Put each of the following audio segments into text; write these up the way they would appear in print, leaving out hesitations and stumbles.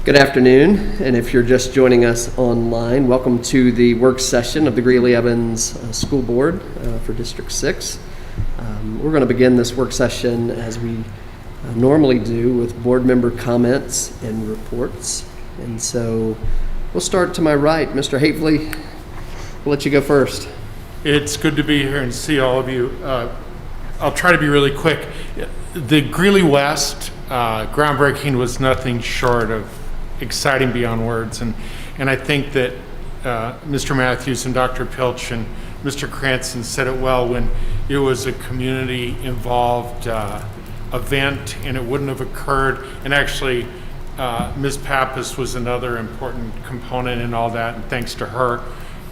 Good afternoon, and if you're just joining us online, welcome to the work session of the Greeley-Evans School Board for District 6. We're going to begin this work session as we normally do with board member comments and reports. And so we'll start to my right. Mr. Hafele, we'll let you go first. It's good to be here and see all of you. I'll try to be really quick. The Greeley West groundbreaking was nothing short of exciting beyond words, and I think that Mr. Matthews and Dr. Pilch and Mr. Cranston said it well when it was a community-involved event, and it wouldn't have occurred. And actually, Ms. Pappas was another important component in all that, and thanks to her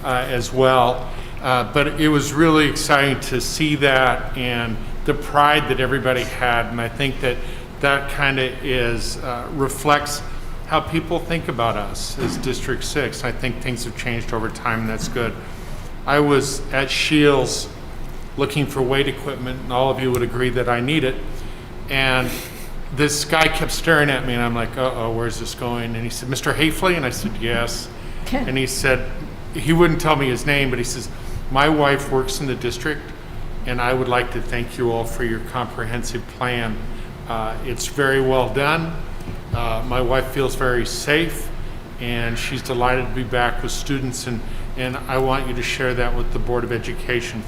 as well. But it was really exciting to see that and the pride that everybody had, and I think that kind of reflects how people think about us as District 6. I think things have changed over time, and that's good. I was at Shields looking for weight equipment, and all of you would agree that I need it. And this guy kept staring at me, and I'm like, uh-oh, where's this going? And he said, Mr. Hafele? And I said, yes. And he said, he wouldn't tell me his name, but he says, my wife works in the district, and I would like to thank you all for your comprehensive plan. It's very well done. My wife feels very safe, and she's delighted to be back with students, and I want you to share that with the Board of Education.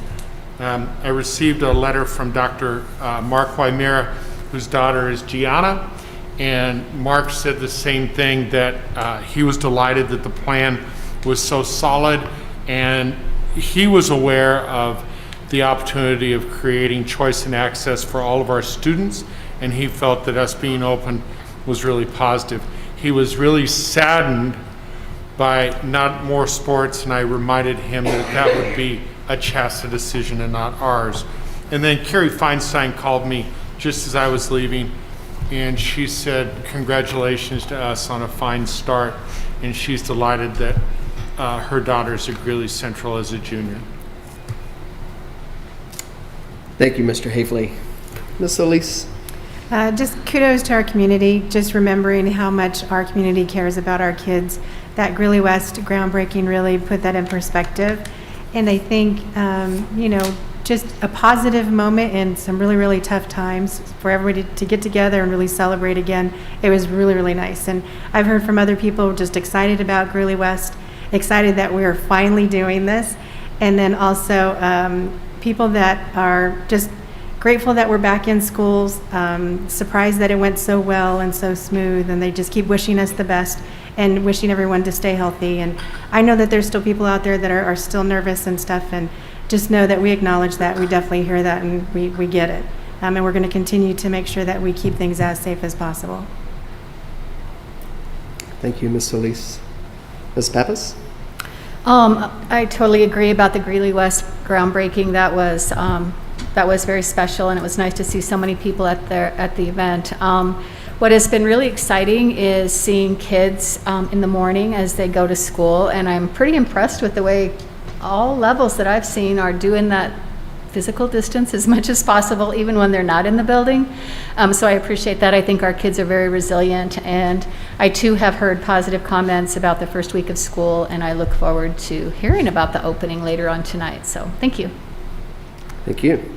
I received a letter from Dr. Mark Wymera, whose daughter is Gianna, and Mark said the same thing, that he was delighted that the plan was so solid, and he was aware of the opportunity of creating choice and access for all of our students, and he felt that us being open was really positive. He was really saddened by not more sports, and I reminded him that that would be a CHASA decision and not ours. And then Carrie Feinstein called me just as I was leaving, and she said congratulations to us on a fine start, and she's delighted that her daughter's at Greeley Central as a junior. Thank you, Mr. Hafele. Ms. Ellis. Just kudos to our community, just remembering how much our community cares about our kids. That Greeley West groundbreaking really put that in perspective. And I think, just a positive moment in some really, really tough times for everybody to get together and really celebrate again. It was really, really nice. And I've heard from other people just excited about Greeley West, excited that we're finally doing this. And then also people that are just grateful that we're back in schools, surprised that it went so well and so smooth, and they just keep wishing us the best and wishing everyone to stay healthy. And I know that there's still people out there that are still nervous and stuff, and just know that we acknowledge that, we definitely hear that, and we get it. And we're going to continue to make sure that we keep things as safe as possible. Thank you, Ms. Ellis. Ms. Pappas? I totally agree about the Greeley West groundbreaking. That was very special, and it was nice to see so many people at the event. What has been really exciting is seeing kids in the morning as they go to school, and I'm pretty impressed with the way all levels that I've seen are doing that physical distance as much as possible, even when they're not in the building. So I appreciate that. I think our kids are very resilient, and I too have heard positive comments about the first week of school, and I look forward to hearing about the opening later on tonight. So thank you. Thank you.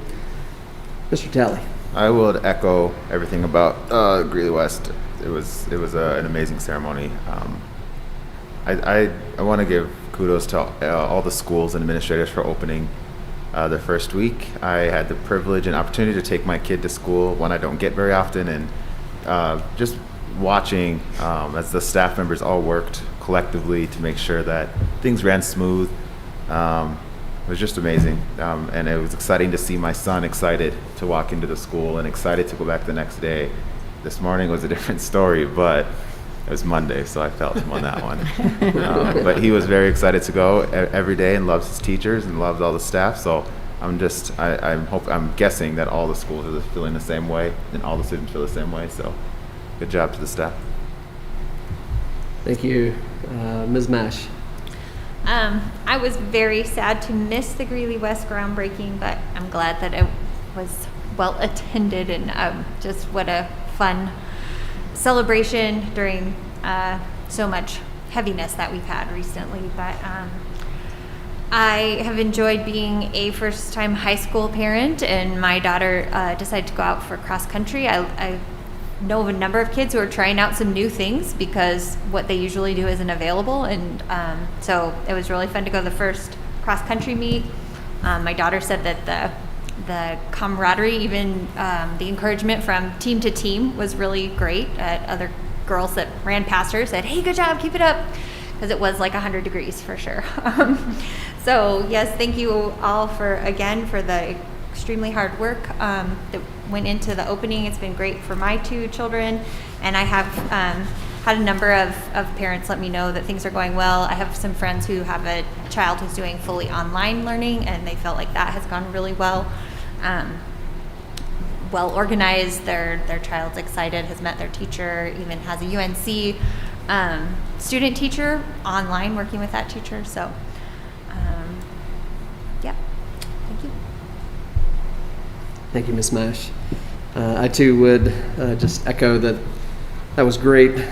Mr. Talley. I would echo everything about Greeley West. It was an amazing ceremony. I want to give kudos to all the schools and administrators for opening the first week. I had the privilege and opportunity to take my kid to school, one I don't get very often, and just watching as the staff members all worked collectively to make sure that things ran smooth. It was just amazing, and it was exciting to see my son excited to walk into the school and excited to go back the next day. This morning was a different story, but it was Monday, so I felt him on that one. But he was very excited to go every day and loves his teachers and loves all the staff. So I'm guessing that all the schools are feeling the same way and all the students feel the same way. So good job to the staff. Thank you, Ms. Mash. I was very sad to miss the Greeley West groundbreaking, but I'm glad that it was well attended, and just what a fun celebration during so much heaviness that we've had recently. But I have enjoyed being a first-time high school parent, and my daughter decided to go out for cross country. I know of a number of kids who are trying out some new things because what they usually do isn't available, and so it was really fun to go to the first cross country meet. My daughter said that the camaraderie, even the encouragement from team to team was really great. Other girls that ran past her said, "Hey, good job, keep it up," because it was like 100 degrees for sure. So yes, thank you all for the extremely hard work that went into the opening. It's been great for my 2 children, and I have had a number of parents let me know that things are going well. I have some friends who have a child who's doing fully online learning, and they felt like that has gone really well. Well organized, their child's excited, has met their teacher, even has a UNC student teacher online working with that teacher. So yeah, thank you. Thank you, Ms. Mash. I too would just echo that was great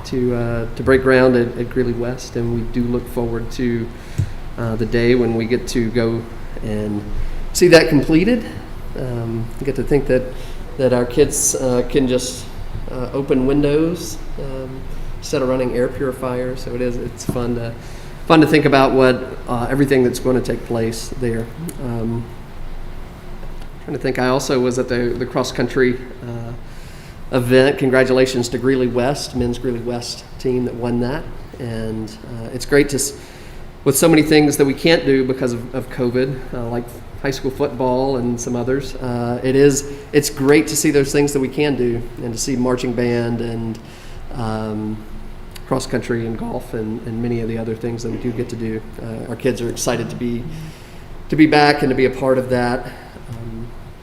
to break ground at Greeley West, and we do look forward to the day when we get to go and see that completed. Get to think that our kids can just open windows instead of running air purifiers. So it's fun to think about what everything that's going to take place there. Trying to think, I also was at the cross country event. Congratulations to Greeley West, men's Greeley West team that won that. And it's great with so many things that we can't do because of COVID, like high school football and some others. It's great to see those things that we can do, and to see marching band and cross country and golf and many of the other things that we do get to do. Our kids are excited to be back and to be a part of that.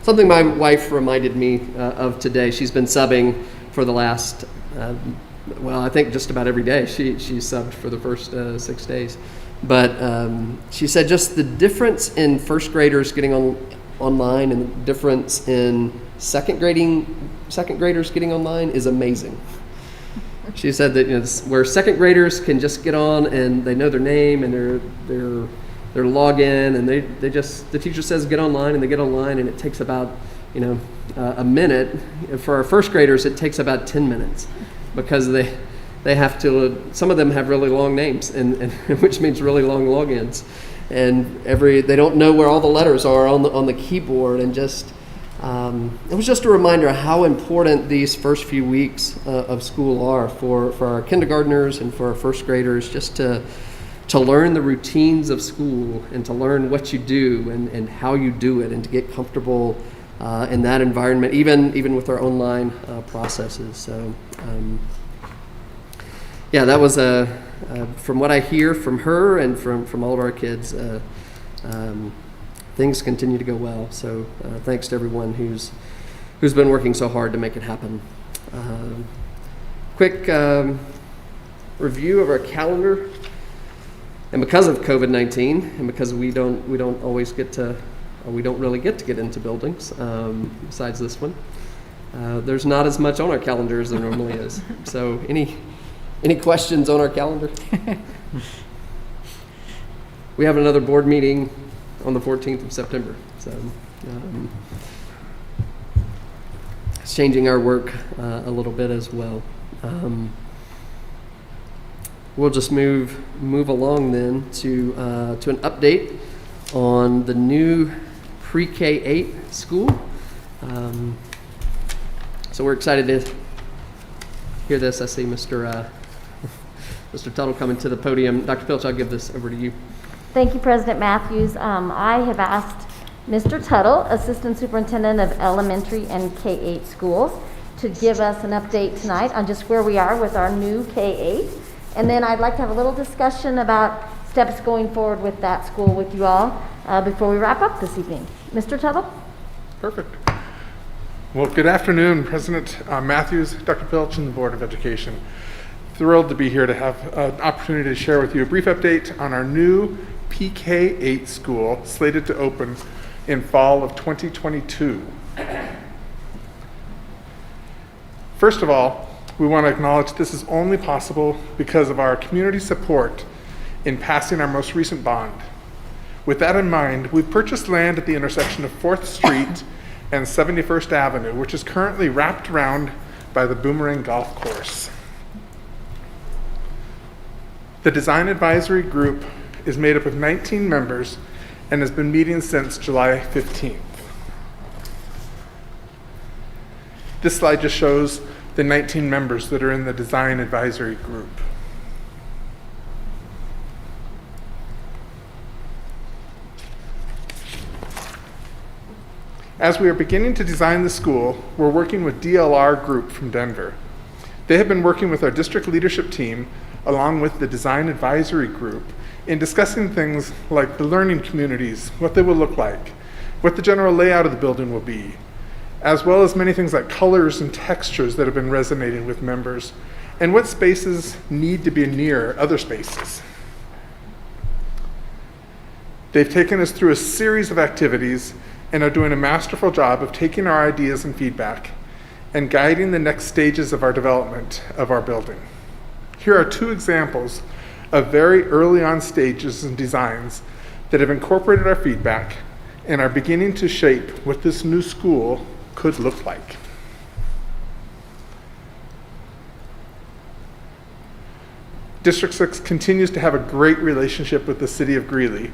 Something my wife reminded me of today. She's been subbing for the last, I think just about every day. She subbed for the first 6 days. But she said just the difference in first graders getting online and the difference in second graders getting online is amazing. She said that where second graders can just get on and they know their name and their login, and the teacher says get online, and they get online, and it takes about a minute. For our first graders, it takes about 10 minutes because they have to. Some of them have really long names, and which means really long logins, and they don't know where all the letters are on the keyboard, and just it was just a reminder how important these first few weeks of school are for our kindergartners and for our first graders, just to learn the routines of school and to learn what you do and how you do it, and to get comfortable in that environment, even with our online processes. So yeah, that was from what I hear from her and from all of our kids, things continue to go well. So thanks to everyone who's been working so hard to make it happen. Quick review of our calendar. And because of COVID-19, and because we don't always get to, or we don't really get to get into buildings, besides this one, there's not as much on our calendar as there normally is. So any questions on our calendar? We have another board meeting on the 14th of September. So it's changing our work a little bit as well. We'll just move along then to an update on the new PK8 school. So we're excited to hear this. I see Mr. Tuttle coming to the podium. Dr. Pilch, I'll give this over to you. Thank you, President Matthews. I have asked Mr. Tuttle, Assistant Superintendent of Elementary and K-8 schools, to give us an update tonight on just where we are with our new K-8. And then I'd like to have a little discussion about steps going forward with that school with you all before we wrap up this evening. Mr. Tuttle? Perfect. Well, good afternoon, President Matthews, Dr. Pilch, and the Board of Education. Thrilled to be here to have an opportunity to share with you a brief update on our new PK8 school slated to open in fall of 2022. First of all, we want to acknowledge this is only possible because of our community support in passing our most recent bond. With that in mind, we've purchased land at the intersection of 4th Street and 71st Avenue, which is currently wrapped around by the Boomerang Golf Course. The Design Advisory Group is made up of 19 members and has been meeting since July 15th. This slide just shows the 19 members that are in the Design Advisory Group. As we are beginning to design the school, we're working with DLR Group from Denver. They have been working with our district leadership team, along with the Design Advisory Group, in discussing things like the learning communities, what they will look like, what the general layout of the building will be, as well as many things like colors and textures that have been resonating with members, and what spaces need to be near other spaces. They've taken us through a series of activities and are doing a masterful job of taking our ideas and feedback and guiding the next stages of our development of our building. Here are 2 examples of very early on stages and designs that have incorporated our feedback and are beginning to shape what this new school could look like. District 6 continues to have a great relationship with the city of Greeley,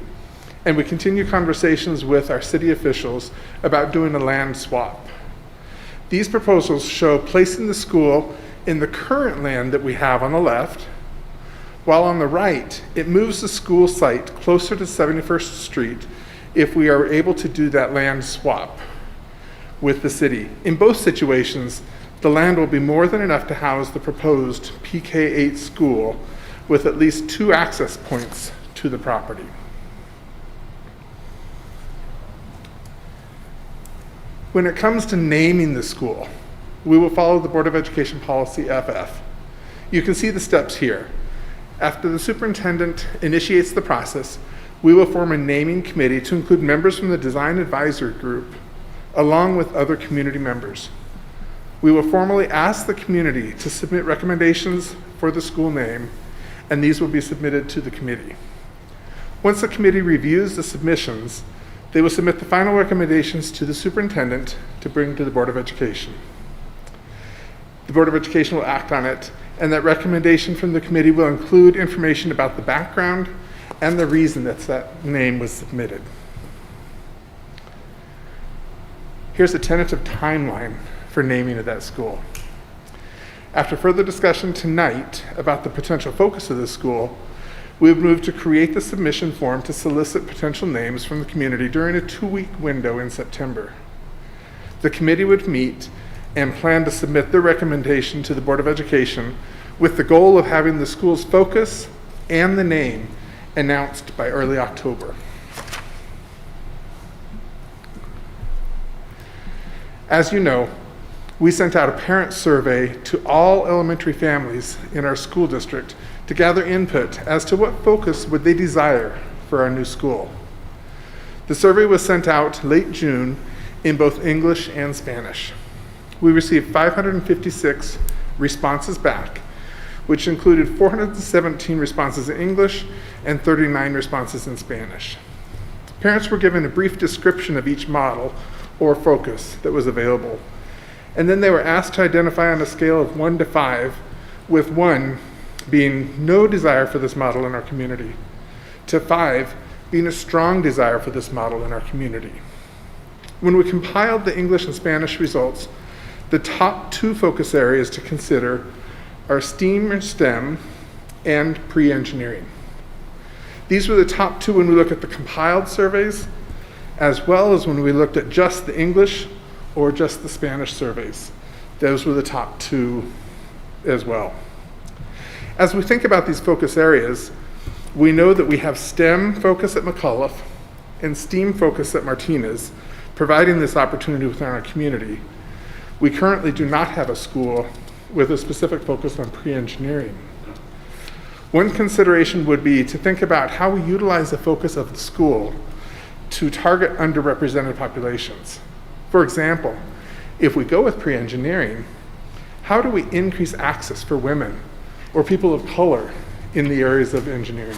and we continue conversations with our city officials about doing a land swap. These proposals show placing the school in the current land that we have on the left, while on the right, it moves the school site closer to 71st Street if we are able to do that land swap with the city. In both situations, the land will be more than enough to house the proposed PK8 school with at least 2 access points to the property. When it comes to naming the school, we will follow the Board of Education Policy FF. You can see the steps here. After the superintendent initiates the process, we will form a naming committee to include members from the Design Advisory Group, along with other community members. We will formally ask the community to submit recommendations for the school name, and these will be submitted to the committee. Once the committee reviews the submissions, they will submit the final recommendations to the superintendent to bring to the Board of Education. The Board of Education will act on it, and that recommendation from the committee will include information about the background and the reason that name was submitted. Here's a tentative timeline for naming of that school. After further discussion tonight about the potential focus of the school, we have moved to create the submission form to solicit potential names from the community during a 2-week window in September. The committee would meet and plan to submit their recommendation to the Board of Education with the goal of having the school's focus and the name announced by early October. As you know, we sent out a parent survey to all elementary families in our school district to gather input as to what focus would they desire for our new school. The survey was sent out late June in both English and Spanish. We received 556 responses back, which included 417 responses in English and 39 responses in Spanish. Parents were given a brief description of each model or focus that was available, and then they were asked to identify on a scale of 1 to 5, with 1 being no desire for this model in our community, to 5 being a strong desire for this model in our community. When we compiled the English and Spanish results, the top 2 focus areas to consider are STEAM or STEM and pre-engineering. These were the top 2 when we looked at the compiled surveys, as well as when we looked at just the English or just the Spanish surveys. Those were the top 2 as well. As we think about these focus areas, we know that we have STEM focus at McAuliffe and STEAM focus at Martinez, providing this opportunity within our community. We currently do not have a school with a specific focus on pre-engineering. One consideration would be to think about how we utilize the focus of the school to target underrepresented populations. For example, if we go with pre-engineering, how do we increase access for women or people of color in the areas of engineering?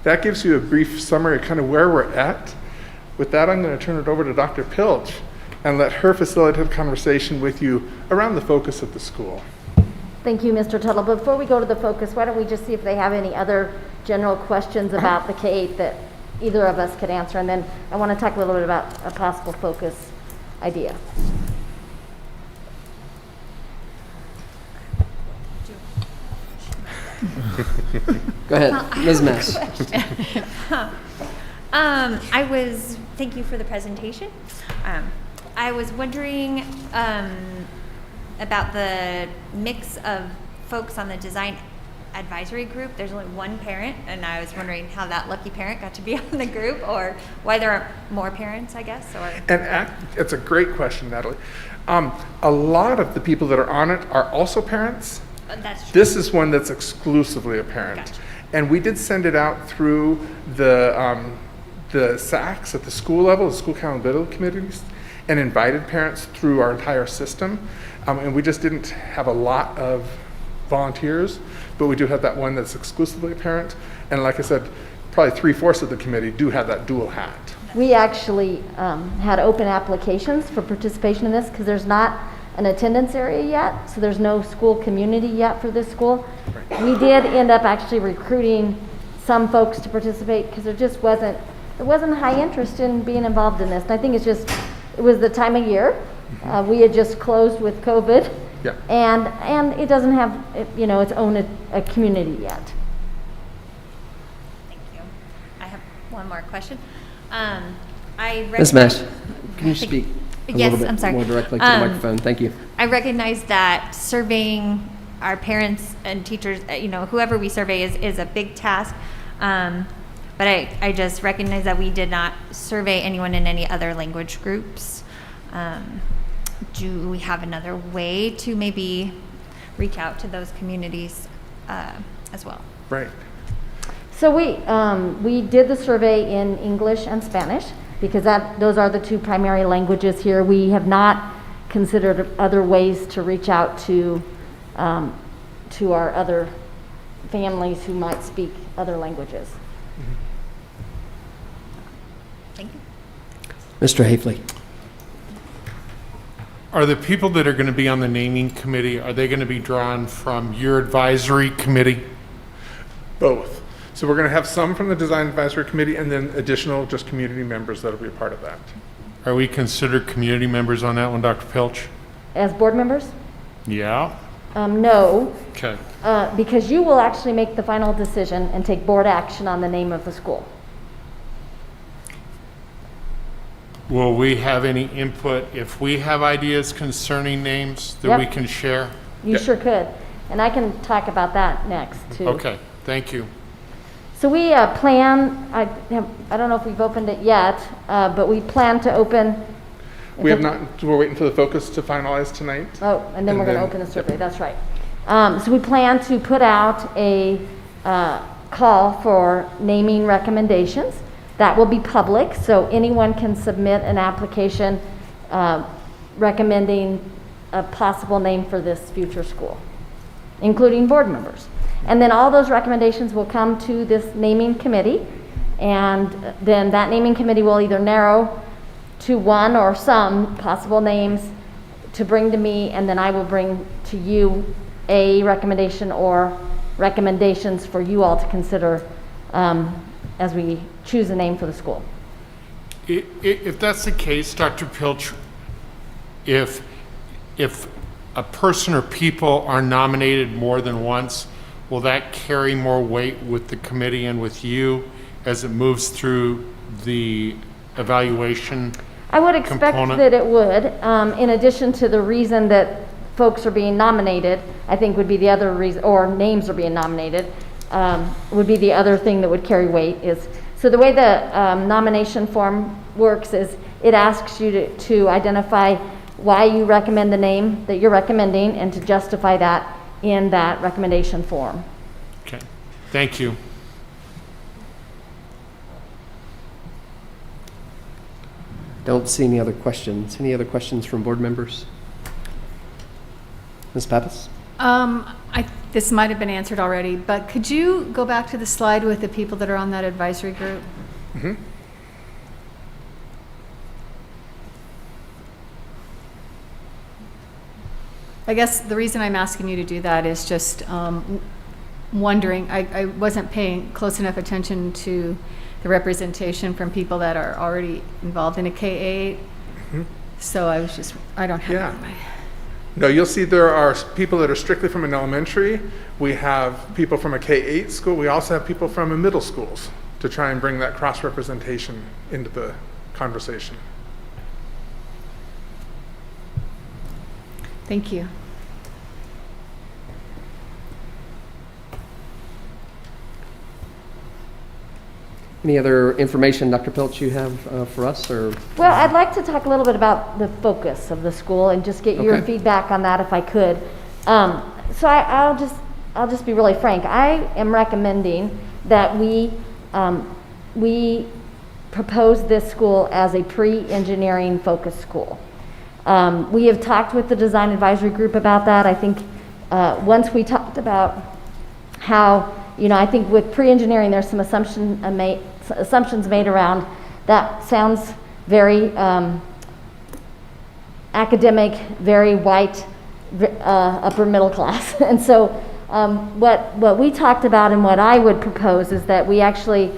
That gives you a brief summary of kind of where we're at. With that, I'm going to turn it over to Dr. Pilch and let her facilitate a conversation with you around the focus of the school. Thank you, Mr. Tuttle. Before we go to the focus, why don't we just see if they have any other general questions about the K-8 that either of us could answer, and then I want to talk a little bit about a possible focus idea. Go ahead, Ms. Mess. Thank you for the presentation. I was wondering about the mix of folks on the design advisory group. There's only one parent, and I was wondering how that lucky parent got to be on the group, or why there aren't more parents, I guess. Or It's a great question, Natalie. A lot of the people that are on it are also parents. that's true. This is one that's exclusively a parent. Gotcha. And we did send it out through the SACs at the school level, the school accountability committees, and invited parents through our entire system. And we just didn't have a lot of volunteers, but we do have that one that's exclusively a parent. And like I said, probably 3/4 of the committee do have that dual hat. We actually had open applications for participation in this because there's not an attendance area yet, so there's no school community yet for this school. Right. We did end up actually recruiting some folks to participate because there wasn't high interest in being involved in this. And I think it was the time of year. We had just closed with COVID. Yeah. And it doesn't have, its own a community yet. Thank you. I have one more question. Ms. Mesh, can you speak a Yes, little bit I'm sorry. more directly to the microphone? Thank you. I recognize that surveying our parents and teachers, whoever we survey is a big task. But I just recognize that we did not survey anyone in any other language groups. Do we have another way to maybe reach out to those communities as well? Right. So we did the survey in English and Spanish because those are the two primary languages here. We have not considered other ways to reach out to our other families who might speak other languages. Thank you. Mr. Hafele. Are the people that are going to be on the naming committee, are they going to be drawn from your advisory committee? Both. So we're going to have some from the Design Advisory Committee and then additional just community members that'll be a part of that. Are we considered community members on that one, Dr. Pilch? As board members? Yeah. No, Okay. because you will actually make the final decision and take board action on the name of the school. Will we have any input if we have ideas concerning names that Yep. we can share? You Yeah. sure could. And I can talk about that next, too. Okay, thank you. So we plan, I don't know if we've opened it yet, but we plan to open. We have not, we're waiting for the focus to finalize tonight. Oh, and then And we're going to then- open the survey, that's right. So we plan to put out a call for naming recommendations. That will be public, so anyone can submit an application recommending a possible name for this future school, including board members. And then all those recommendations will come to this naming committee, and then that naming committee will either narrow to one or some possible names to bring to me, and then I will bring to you a recommendation or recommendations for you all to consider as we choose a name for the school. If that's the case, Dr. Pilch, if a person or people are nominated more than once, will that carry more weight with the committee and with you as it moves through the evaluation? I would expect component? that it would, in addition to the reason that folks are being nominated, I think would be the other reason, or names are being nominated, would be the other thing that would carry weight is, so the way the nomination form works is it asks you to identify why you recommend the name that you're recommending and to justify that in that recommendation form. Okay, thank you. Don't see any other questions. Any other questions from board members? Ms. Pappas? This might have been answered already, but could you go back to the slide with the people that are on that advisory group? I guess the reason I'm asking you to do that is just wondering, I wasn't paying close enough attention to the representation from people that are already involved in a K-8. So I don't have Yeah. it in my... No, you'll see there are people that are strictly from an elementary. We have people from a K-8 school. We also have people from a middle schools to try and bring that cross-representation into the conversation. Thank you. Any other information, Dr. Pilch, you have for us? Or Well, I'd like to talk a little bit about the focus of the school and just get your Okay. feedback on that if I could. So I'll just be really frank. I am recommending that we propose this school as a pre-engineering focus school. We have talked with the design advisory group about that. I think once we talked about how, I think with pre-engineering there's some assumptions made around that. Sounds very academic, very white, upper middle class. And so what we talked about and what I would propose is that we actually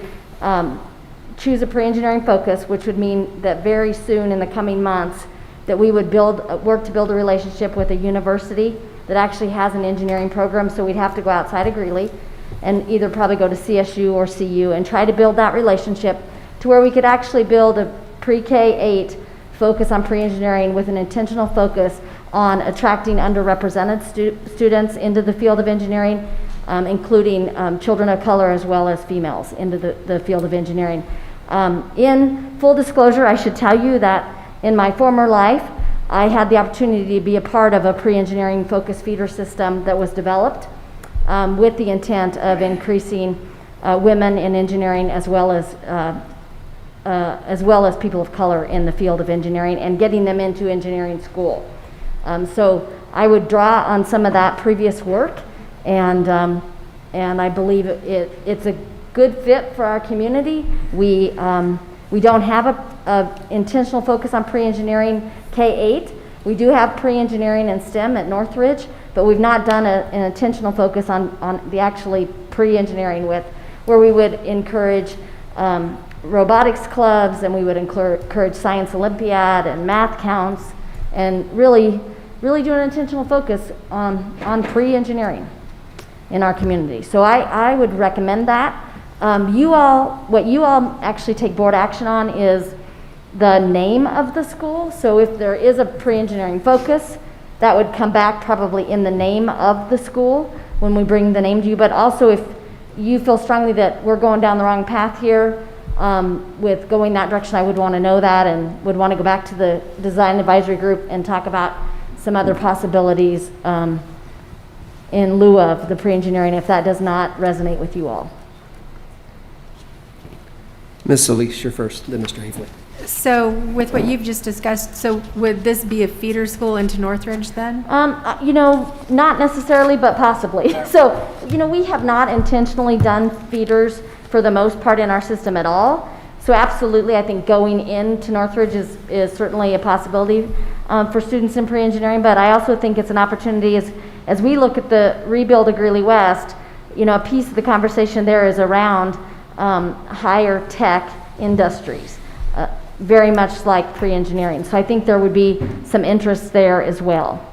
choose a pre-engineering focus, which would mean that very soon in the coming months that we would work to build a relationship with a university that actually has an engineering program. So we'd have to go outside of Greeley and either probably go to CSU or CU and try to build that relationship to where we could actually build a pre-K8 focus on pre-engineering with an intentional focus on attracting underrepresented students into the field of engineering, including children of color as well as females into the field of engineering. In full disclosure, I should tell you that in my former life, I had the opportunity to be a part of a pre-engineering focus feeder system that was developed with the intent of increasing women in engineering as well as people of color in the field of engineering and getting them into engineering school. So I would draw on some of that previous work, and I believe it's a good fit for our community. We don't have a intentional focus on pre-engineering K-8. We do have pre-engineering and STEM at Northridge, but we've not done an intentional focus on the actually pre-engineering where we would encourage robotics clubs, and we would encourage science olympiad and math counts, and really do an intentional focus on pre-engineering in our community. So I would recommend that. What you all actually take board action on is the name of the school. So if there is a pre-engineering focus, that would come back probably in the name of the school when we bring the name to you. But also if you feel strongly that we're going down the wrong path here with going that direction, I would want to know that and would want to go back to the design advisory group and talk about some other possibilities in lieu of the pre-engineering if that does not resonate with you all. Ms. Ellis, you're first, then Mr. Hafele. So with what you've just discussed, so would this be a feeder school into Northridge then? Not necessarily, but possibly. So, we have not intentionally done feeders for the most part in our system at all. So absolutely, I think going into Northridge is certainly a possibility for students in pre-engineering, but I also think it's an opportunity as we look at the rebuild of Greeley West, a piece of the conversation there is around higher tech industries, very much like pre-engineering. So I think there would be some interest there as well.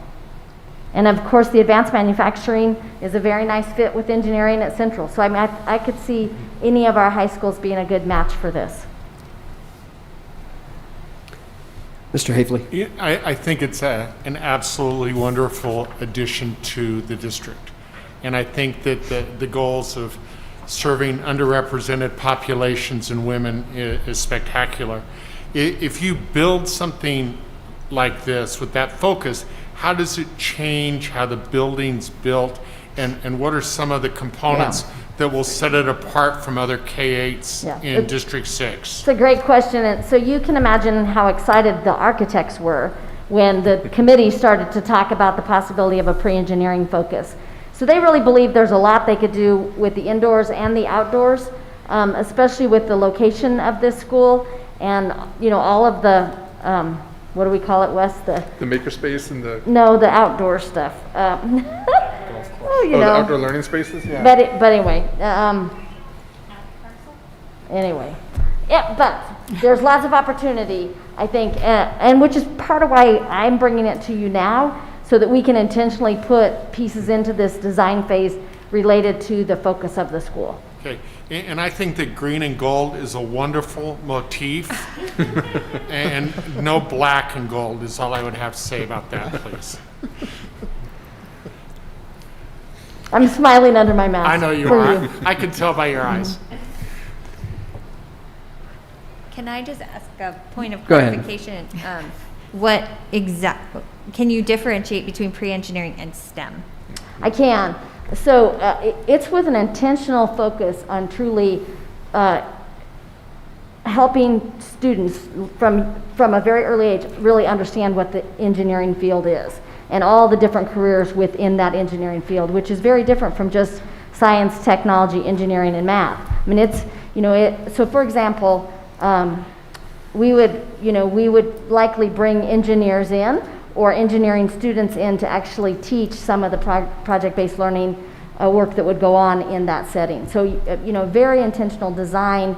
And of course, the advanced manufacturing is a very nice fit with engineering at Central. So I could see any of our high schools being a good match for this. Mr. Hafele. Yeah, I think it's an absolutely wonderful addition to the district. And I think that the goals of serving underrepresented populations and women is spectacular. If you build something like this with that focus, how does it change how the building's built, and what are some of the components that will set it apart from other K-8s Yeah. in District 6? It's a great question. And so you can imagine how excited the architects were when the committee started to talk about the possibility of a pre-engineering focus. So they really believe there's a lot they could do with the indoors and the outdoors, especially with the location of this school and, you know, all of the, what do we call it, Wes? The makerspace and the, No, the outdoor stuff. Well, you the know. outdoor learning spaces? Yeah. But anyway, yeah, but there's lots of opportunity, I think, and which is part of why I'm bringing it to you now, so that we can intentionally put pieces into this design phase related to the focus of the school. Okay, and I think that green and gold is a wonderful motif, and no black and gold is all I would have to say about that, please. I'm smiling under my mask. I know you for are. I can tell by your eyes. Can I just ask a point of Go ahead. clarification? Can you differentiate between pre-engineering and STEM? I can. So it's with an intentional focus on truly helping students from a very early age really understand what the engineering field is and all the different careers within that engineering field, which is very different from just science, technology, engineering, and math. I mean, it's, you know, so for example, we would likely bring engineers in or engineering students in to actually teach some of the project-based learning work that would go on in that setting. So, you know, very intentional design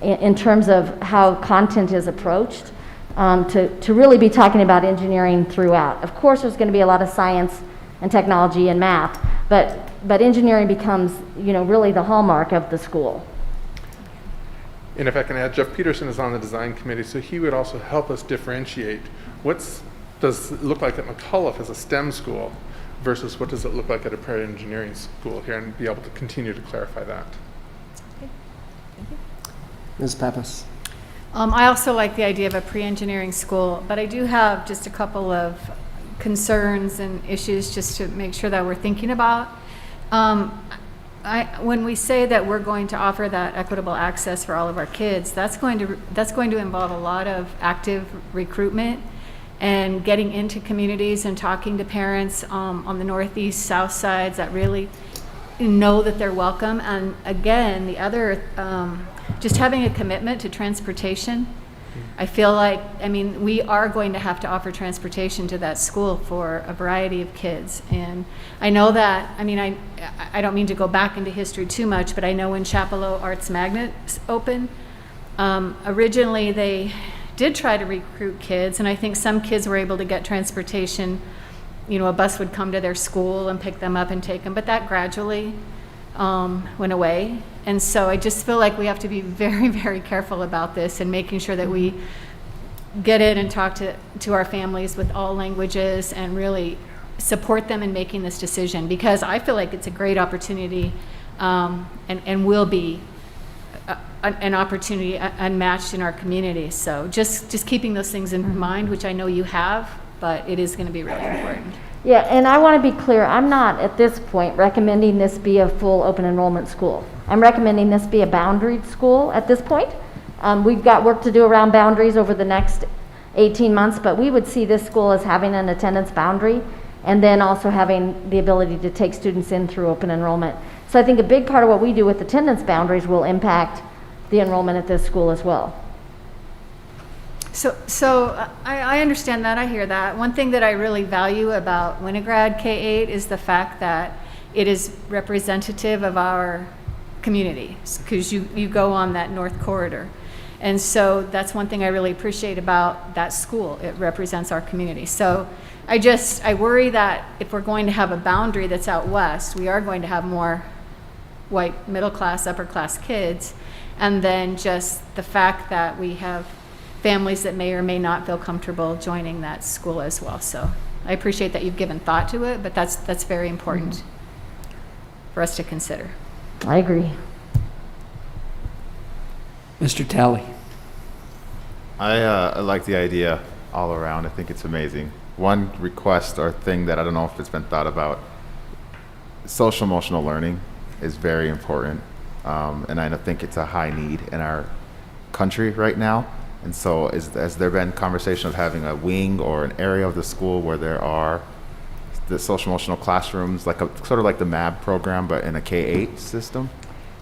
in terms of how content is approached, to really be talking about engineering throughout. Of course, there's going to be a lot of science and technology and math, but engineering becomes, you know, really the hallmark of the school. And if I can add, Jeff Peterson is on the design committee, so he would also help us differentiate does it look like at McCullough as a STEM school versus what does it look like at a pre-engineering school here, and be able to continue to clarify that. Ms. Pappas. I also like the idea of a pre-engineering school, but I do have just a couple of concerns and issues just to make sure that we're thinking about. When we say that we're going to offer that equitable access for all of our kids, that's going to involve a lot of active recruitment and getting into communities and talking to parents on the northeast, south sides that really know that they're welcome. And again, the other, just having a commitment to transportation. I feel like, I mean, we are going to have to offer transportation to that school for a variety of kids. And I know that, I mean, I don't mean to go back into history too much, but I know when Chapelot Arts Magnet opened, originally they did try to recruit kids, and I think some kids were able to get transportation. You know, a bus would come to their school and pick them up and take them, but that gradually went away. And so I just feel like we have to be very, very careful about this and making sure that we get in and talk to our families with all languages and really support them in making this decision, because I feel like it's a great opportunity and will be an opportunity unmatched in our community. So just keeping those things in mind, which I know you have, but it is going to be really important. Yeah, and I want to be clear, I'm not at this point recommending this be a full open enrollment school. I'm recommending this be a boundaried school at this point. We've got work to do around boundaries over the next 18 months, but we would see this school as having an attendance boundary and then also having the ability to take students in through open enrollment. So I think a big part of what we do with attendance boundaries will impact the enrollment at this school as well. So I understand that, I hear that. One thing that I really value about Winograd K-8 is the fact that it is representative of our community, because you go on that north corridor. And so that's one thing I really appreciate about that school. It represents our community. So I worry that if we're going to have a boundary that's out west, we are going to have more white middle class, upper class kids. And then just the fact that we have families that may or may not feel comfortable joining that school as well. So I appreciate that you've given thought to it, but that's very important for us to consider. I agree. Mr. Talley. I like the idea all around. I think it's amazing. One request or thing that I don't know if it's been thought about, social emotional learning. is very important. And I think it's a high need in our country right now. And so has there been conversation of having a wing or an area of the school where there are the social emotional classrooms, like sort of like the MAB program, but in a K-8 system?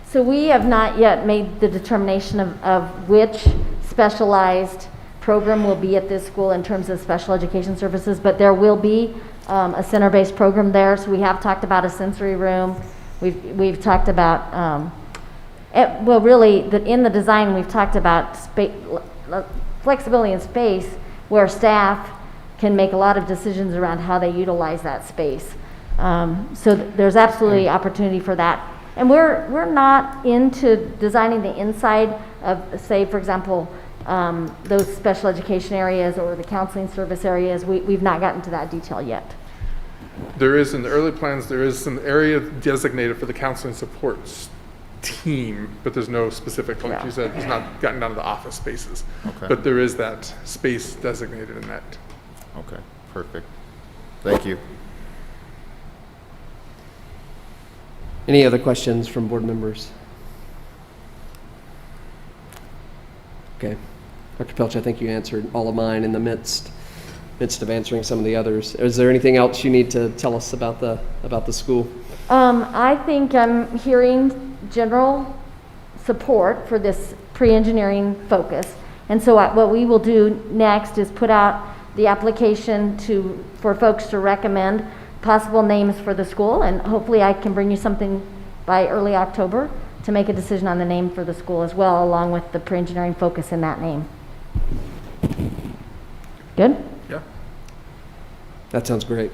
So we have not yet made the determination of which specialized program will be at this school in terms of special education services, but there will be a center-based program there. So we have talked about a sensory room. We've talked about, well, really, in the design, we've talked about flexibility in space where staff can make a lot of decisions around how they utilize that space. So there's absolutely opportunity for that. And we're not into designing the inside of, say, for example, those special education areas or the counseling service areas. We've not gotten to that detail yet. There is, in the early plans, there is an area designated for the counseling supports team, but there's no specific, like you said, it's not gotten down to the office spaces. Okay. But there is that space designated in that. Okay, perfect. Thank you. Any other questions from board members? Okay. Dr. Pilch, I think you answered all of mine in the midst of answering some of the others. Is there anything else you need to tell us about the school? I think I'm hearing general support for this pre-engineering focus. And so what we will do next is put out the application for folks to recommend possible names for the school, and hopefully I can bring you something by early October to make a decision on the name for the school as well, along with the pre-engineering focus in that name. Good? Yeah. That sounds great.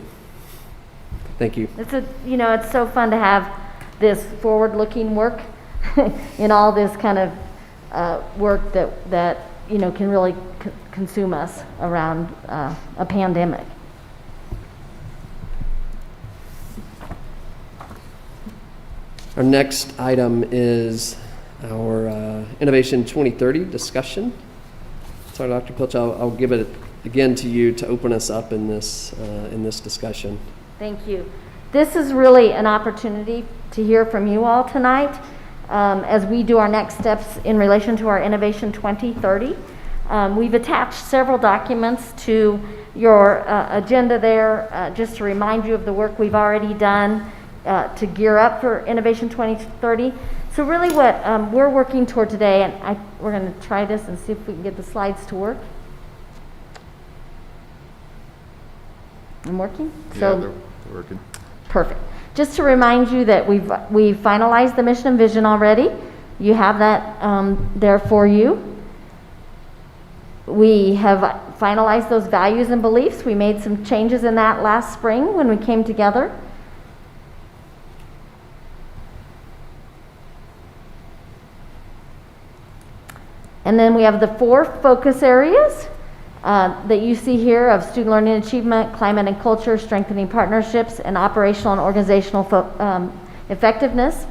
Thank you. It's so fun to have this forward-looking work in all this kind of work that can really consume us around a pandemic. Our next item is our Innovation 2030 discussion. So Dr. Pilch, I'll give it again to you to open us up in this discussion. Thank you. This is really an opportunity to hear from you all tonight as we do our next steps in relation to our Innovation 2030. We've attached several documents to your agenda there just to remind you of the work we've already done to gear up for Innovation 2030. So really what we're working toward today, and we're going to try this and see if we can get the slides to work. I'm working? Yeah, they're working. Perfect. Just to remind you that we've finalized the mission and vision already. You have that there for you. We have finalized those values and beliefs. We made some changes in that last spring when we came together. And then we have the 4 focus areas that you see here of student learning achievement, climate and culture, strengthening partnerships, and operational and organizational effectiveness.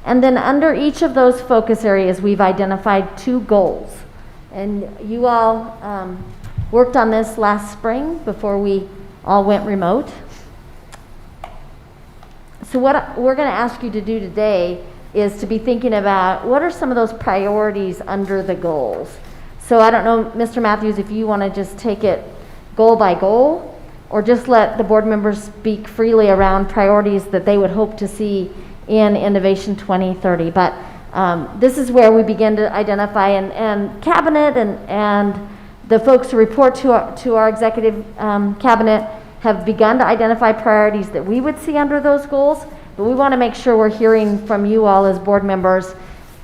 And then under each of those focus areas, we've identified 2 goals. And you all worked on this last spring before we all went remote. So what we're going to ask you to do today is to be thinking about what are some of those priorities under the goals. So I don't know, Mr. Matthews, if you want to just take it goal by goal, or just let the board members speak freely around priorities that they would hope to see in Innovation 2030. But this is where we begin to identify, and cabinet and the folks who report to our executive cabinet have begun to identify priorities that we would see under those goals, but we want to make sure we're hearing from you all as board members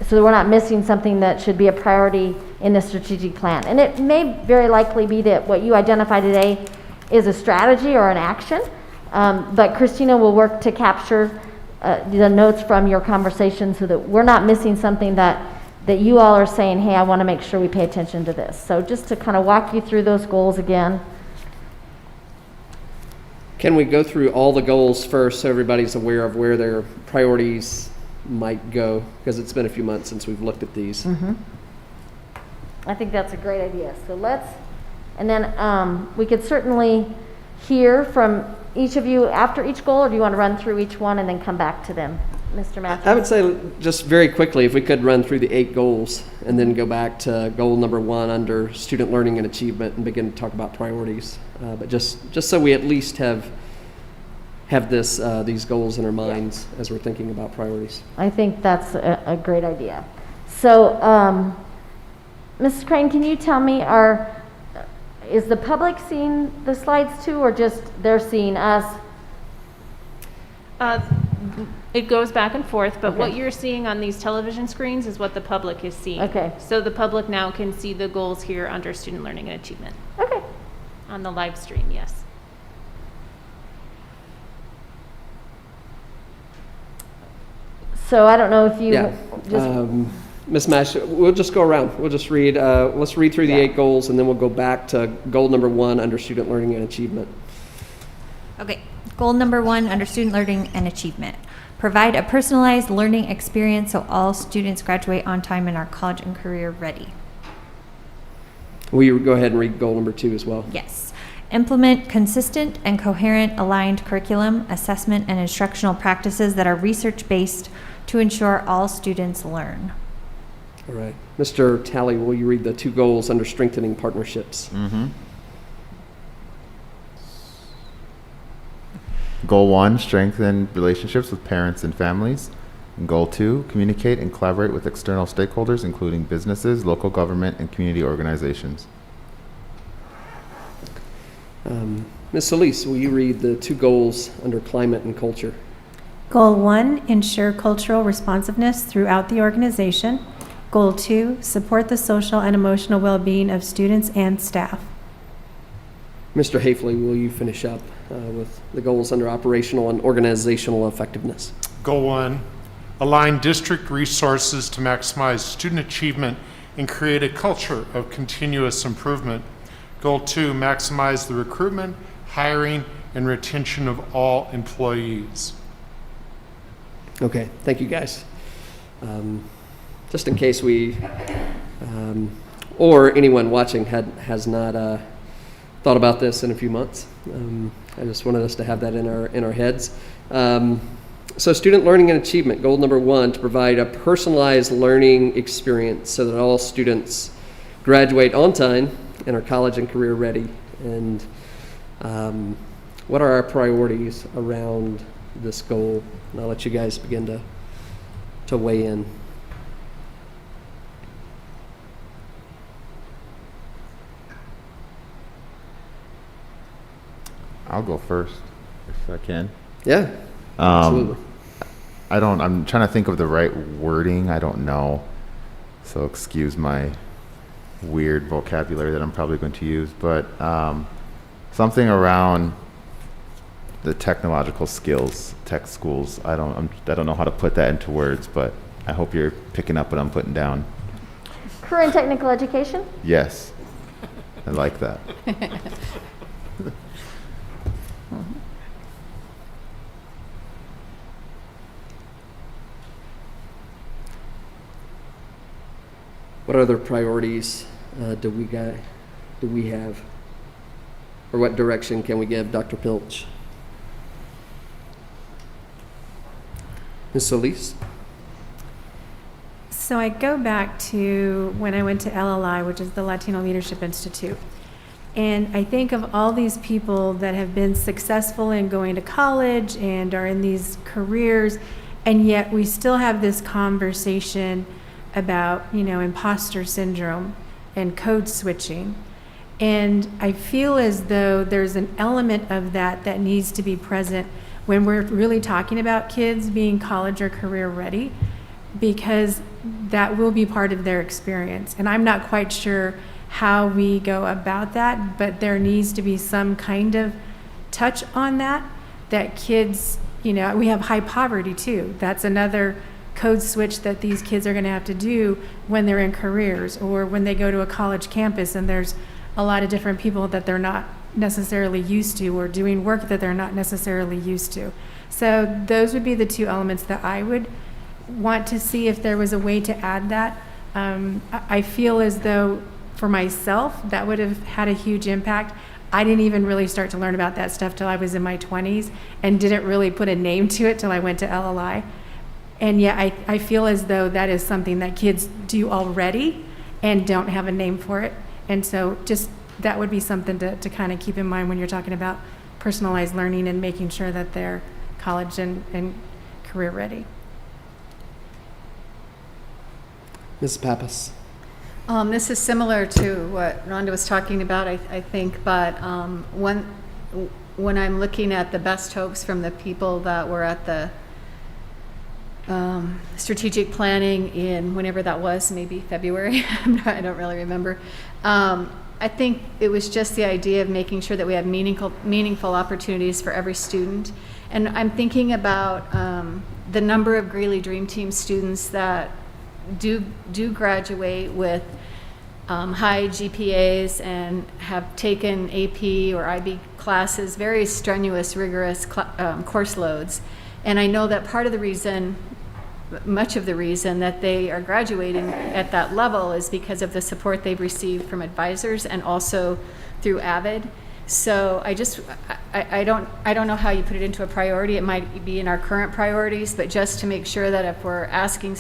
so that we're not missing something that should be a priority in the strategic plan. And it may very likely be that what you identify today is a strategy or an action, but Christina will work to capture the notes from your conversation so that we're not missing something that you all are saying, hey, I want to make sure we pay attention to this. So just to kind of walk you through those goals again. Can we go through all the goals first so everybody's aware of where their priorities might go? Because it's been a few months since we've looked at these. Mm-hmm. I think that's a great idea. So and then we could certainly hear from each of you after each goal, or do you want to run through each one and then come back to them? Mr. Matthews? I would say just very quickly, if we could run through the 8 goals and then go back to goal number 1 under student learning and achievement and begin to talk about priorities. But just so we at least have these goals in our minds as we're thinking about priorities. I think that's a great idea. So, Mrs. Crane, can you tell me, is the public seeing the slides too, or just they're seeing us? It goes back and forth, but Okay. what you're seeing on these television screens is what the public is seeing. Okay. So the public now can see the goals here under student learning and achievement Okay. on the live stream, yes. So I don't know if you Yeah. just, Ms. Mash, we'll just go around. We'll just read, let's read through the Yeah. 8 goals and then we'll go back to goal number 1 under student learning and achievement. Okay, goal number 1 under student learning and achievement. Provide a personalized learning experience so all students graduate on time and are college and career ready. Will you go ahead and read goal number 2 as well? Yes. Implement consistent and coherent aligned curriculum, assessment, and instructional practices that are research-based to ensure all students learn. All right. Mr. Talley, will you read the 2 goals under strengthening partnerships? Goal 1, strengthen relationships with parents and families. And Goal 2, communicate and collaborate with external stakeholders, including businesses, local government, and community organizations. Ms. Ellis, will you read the 2 goals under climate and culture? Goal 1, ensure cultural responsiveness throughout the organization. Goal 2, support the social and emotional well-being of students and staff. Mr. Hafele, will you finish up with the goals under operational and organizational effectiveness? Goal 1, align district resources to maximize student achievement and create a culture of continuous improvement. Goal 2, maximize the recruitment, hiring, and retention of all employees. Okay, thank you guys. Just in case we, or anyone watching has not thought about this in a few months, I just wanted us to have that in our heads. So student learning and achievement, goal number 1, to provide a personalized learning experience so that all students graduate on time and are college and career ready. And what are our priorities around this goal? And I'll let you guys begin to weigh in. I'll go first, if I can. Yeah, absolutely. I'm trying to think of the right wording. I don't know. So excuse my weird vocabulary that I'm probably going to use, but something around the technological skills, tech schools. I don't know how to put that into words, but I hope you're picking up what I'm putting down. career and technical education? Yes, I like that. What other priorities do we have? Or what direction can we give Dr. Pilch? Ms. Solis? So I go back to when I went to LLI, which is the Latino Leadership Institute. And I think of all these people that have been successful in going to college and are in these careers, and yet we still have this conversation about, imposter syndrome and code switching. And I feel as though there's an element of that needs to be present when we're really talking about kids being college or career ready, because that will be part of their experience. And I'm not quite sure how we go about that, but there needs to be some kind of touch on that kids, we have high poverty too. That's another code switch that these kids are going to have to do when they're in careers or when they go to a college campus and there's a lot of different people that they're not necessarily used to or doing work that they're not necessarily used to. So those would be the 2 elements that I would want to see if there was a way to add that. I feel as though for myself that would have had a huge impact. I didn't even really start to learn about that stuff till I was in my 20s and didn't really put a name to it till I went to LLI. And yet I feel as though that is something that kids do already and don't have a name for it. And so just that would be something to kind of keep in mind when you're talking about personalized learning and making sure that they're college and career ready. Ms. Pappas. This is similar to what Rhonda was talking about, I think, but when I'm looking at the best hopes from the people that were at the strategic planning in whenever that was, maybe February, I don't really remember. I think it was just the idea of making sure that we have meaningful opportunities for every student. And I'm thinking about the number of Greeley Dream Team students that do graduate with high GPAs and have taken AP or IB classes, very strenuous, rigorous course loads. And I know that part of the reason, much of the reason that they are graduating at that level is because of the support they've received from advisors and also through AVID. So I don't know how you put it into a priority. It might be in our current priorities, but just to make sure that if we're asking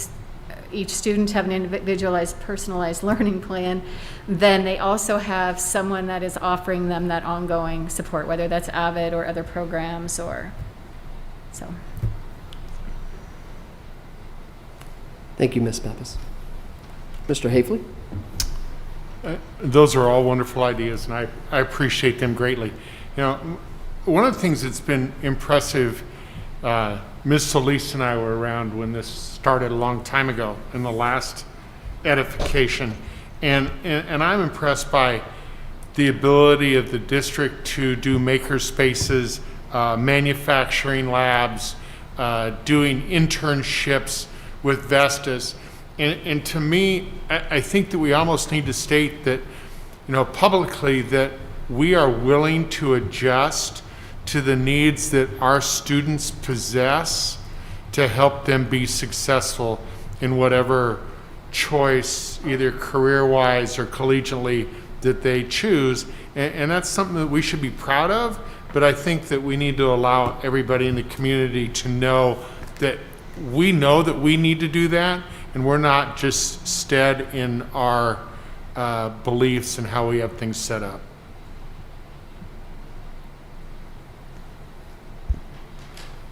each student to have an individualized, personalized learning plan, then they also have someone that is offering them that ongoing support, whether that's AVID or other programs or so. Thank you, Ms. Pappas. Mr. Hafele? Those are all wonderful ideas, and I appreciate them greatly. You know, one of the things that's been impressive, Ms. Solis and I were around when this started a long time ago in the last edification, and I'm impressed by the ability of the district to do maker spaces, manufacturing labs, doing internships with Vestas. And to me, I think that we almost need to state that, publicly, that we are willing to adjust to the needs that our students possess to help them be successful in whatever choice, either career-wise or collegiately, that they choose. And that's something that we should be proud of, but I think that we need to allow everybody in the community to know that we know that we need to do that, and we're not just stead in our beliefs and how we have things set up.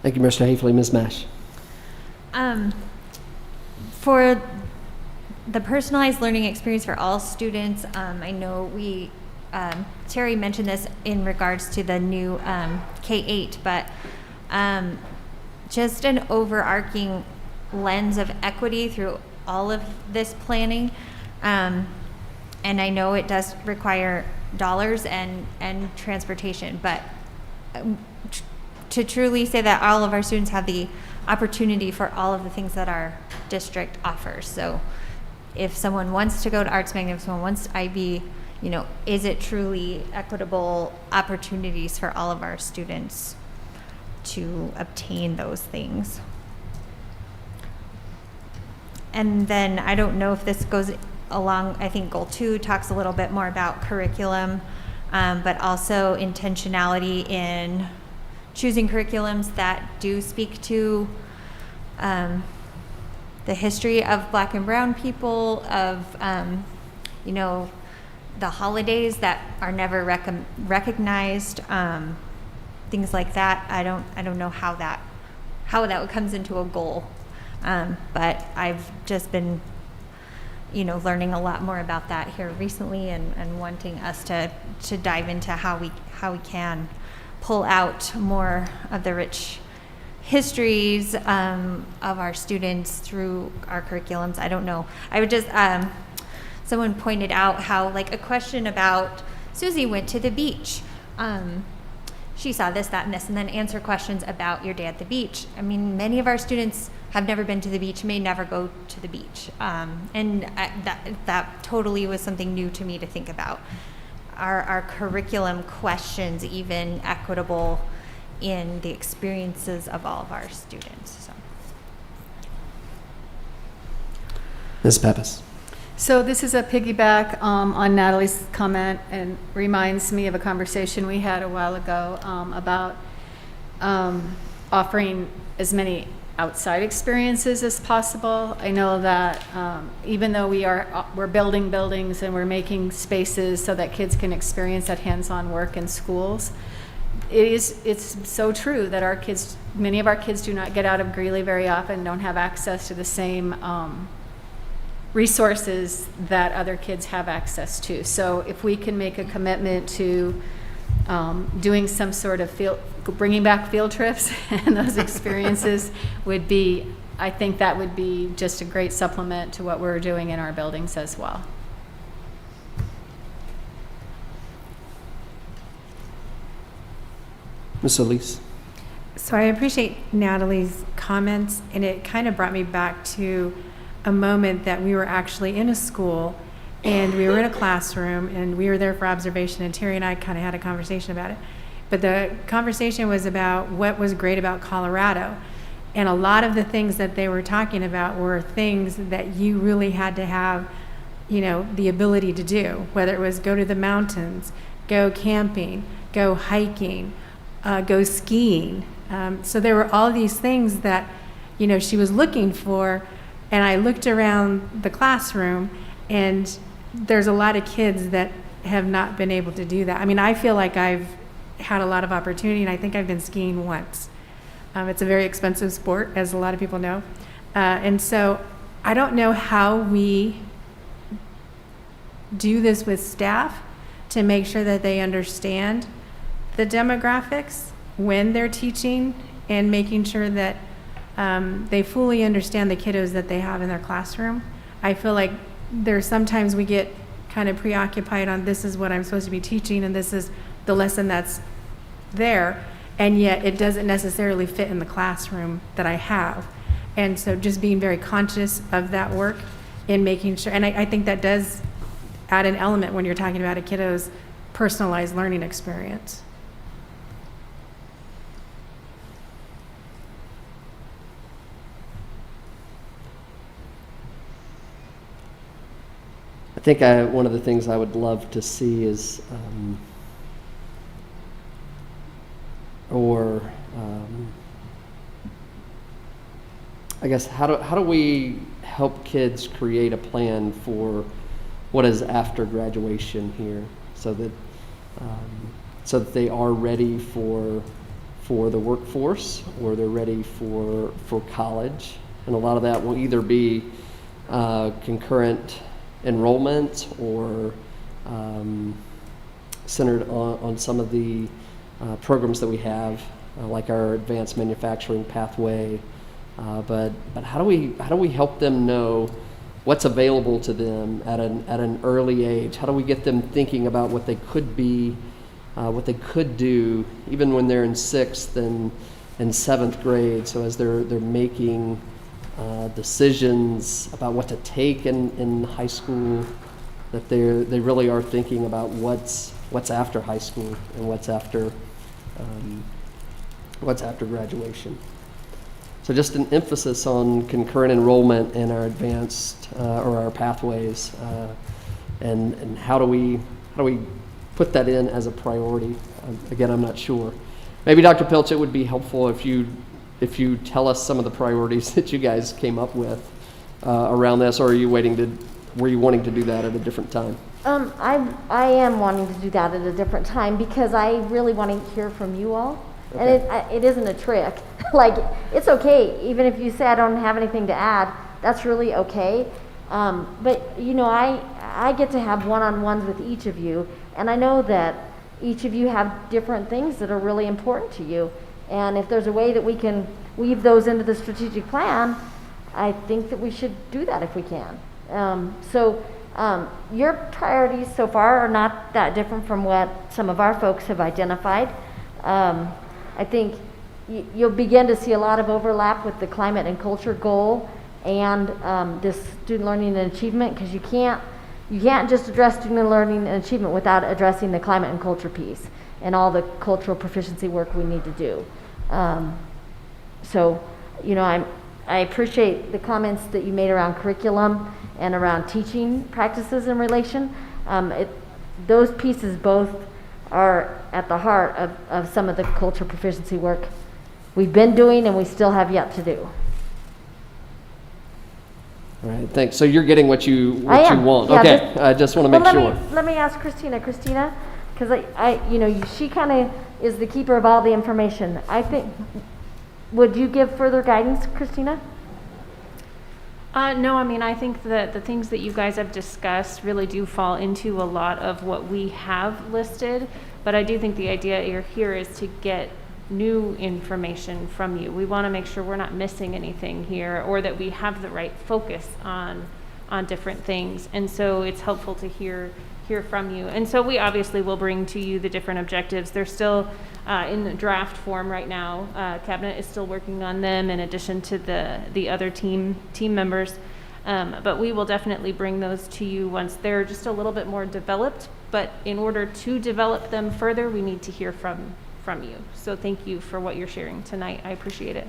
Thank you, Mr. Hafele. Ms. Mash. For the personalized learning experience for all students, I know Terry mentioned this in regards to the new K8, but just an overarching lens of equity through all of this planning. And I know it does require dollars and transportation, but to truly say that all of our students have the opportunity for all of the things that our district offers. So if someone wants to go to Arts Magnet, if someone wants to IB, is it truly equitable opportunities for all of our students to obtain those things? And then I don't know if this goes along, I think goal 2 talks a little bit more about curriculum, but also intentionality in choosing curriculums that do speak to the history of Black and brown people, of the holidays that are never recognized, things like that. I don't know how that comes into a goal, but I've just been learning a lot more about that here recently, and wanting us to dive into how we can pull out more of the rich histories of our students through our curriculums. I don't know. I would just, someone pointed out how, like, a question about Susie went to the beach. She saw this, that, and this, and then answer questions about your day at the beach. I mean, many of our students have never been to the beach, may never go to the beach. And that totally was something new to me to think about. Our curriculum questions even equitable in the experiences of all of our students. So. Ms. Pappas. So this is a piggyback on Natalie's comment and reminds me of a conversation we had a while ago about offering as many outside experiences as possible. I know that even though we're building buildings and we're making spaces so that kids can experience that hands-on work in schools, it's so true that many of our kids do not get out of Greeley very often, don't have access to the same resources that other kids have access to. So if we can make a commitment to doing some sort of bringing back field trips and those experiences I think that would be just a great supplement to what we're doing in our buildings as well. Ms. Ellis? So I appreciate Natalie's comments, and it kind of brought me back to a moment that we were actually in a school and we were in a classroom and we were there for observation, and Terry and I kind of had a conversation about it. But the conversation was about what was great about Colorado. And a lot of the things that they were talking about were things that you really had to have, the ability to do, whether it was go to the mountains, go camping, go hiking, go skiing. So there were all these things that, she was looking for. And I looked around the classroom, and there's a lot of kids that have not been able to do that. I mean, I feel like I've had a lot of opportunity, and I think I've been skiing once. It's a very expensive sport, as a lot of people know. And so I don't know how we do this with staff to make sure that they understand the demographics when they're teaching, and making sure that they fully understand the kiddos that they have in their classroom. I feel like there's sometimes we get kind of preoccupied on this is what I'm supposed to be teaching and this is the lesson that's there, and yet it doesn't necessarily fit in the classroom that I have. And so just being very conscious of that work and making sure, and I think that does add an element when you're talking about a kiddo's personalized learning experience. I think one of the things I would love to see is, I guess, how do we help kids create a plan for what is after graduation here, so that they are ready for the workforce, or they're ready for college, and a lot of that will either be concurrent enrollment or centered on some of the programs that we have, like our advanced manufacturing pathway. But how do we help them know what's available to them at an early age? How do we get them thinking about what they could be, what they could do, even when they're in 6th and 7th grade? So as they're making decisions about what to take in high school, that they really are thinking about what's after high school and what's after graduation. So just an emphasis on concurrent enrollment in our advanced or our pathways, and how do we put that in as a priority? Again, I'm not sure. Maybe Dr. Pilch, it would be helpful if you tell us some of the priorities that you guys came up with around this, or were you wanting to do that at a different time? I am wanting to do that at a different time because I really want to hear from you all. Okay. And it isn't a trick. Like, it's okay, even if you say I don't have anything to add, that's really okay. But, I get to have one-on-ones with each of you, and I know that each of you have different things that are really important to you. And if there's a way that we can weave those into the strategic plan, I think that we should do that if we can. Your priorities so far are not that different from what some of our folks have identified. I think you'll begin to see a lot of overlap with the climate and culture goal and this student learning and achievement, because you can't just address student learning and achievement without addressing the climate and culture piece and all the cultural proficiency work we need to do. I appreciate the comments that you made around curriculum and around teaching practices and relation. Those pieces both are at the heart of some of the culture proficiency work we've been doing and we still have yet to do. All right, thanks. So you're getting what you am. want. Yeah, Okay, I just want to make sure. Let me ask Christina. Christina, because she kind of is the keeper of all the information. I think, would you give further guidance, Christina? No, I mean, I think that the things that you guys have discussed really do fall into a lot of what we have listed, but I do think the idea here is to get new information from you. We want to make sure we're not missing anything here, or that we have the right focus on different things. And so it's helpful to hear from you. And so we obviously will bring to you the different objectives. They're still in the draft form right now. Cabinet is still working on them in addition to the other team members. But we will definitely bring those to you once they're just a little bit more developed. But in order to develop them further, we need to hear from you. So thank you for what you're sharing tonight. I appreciate it.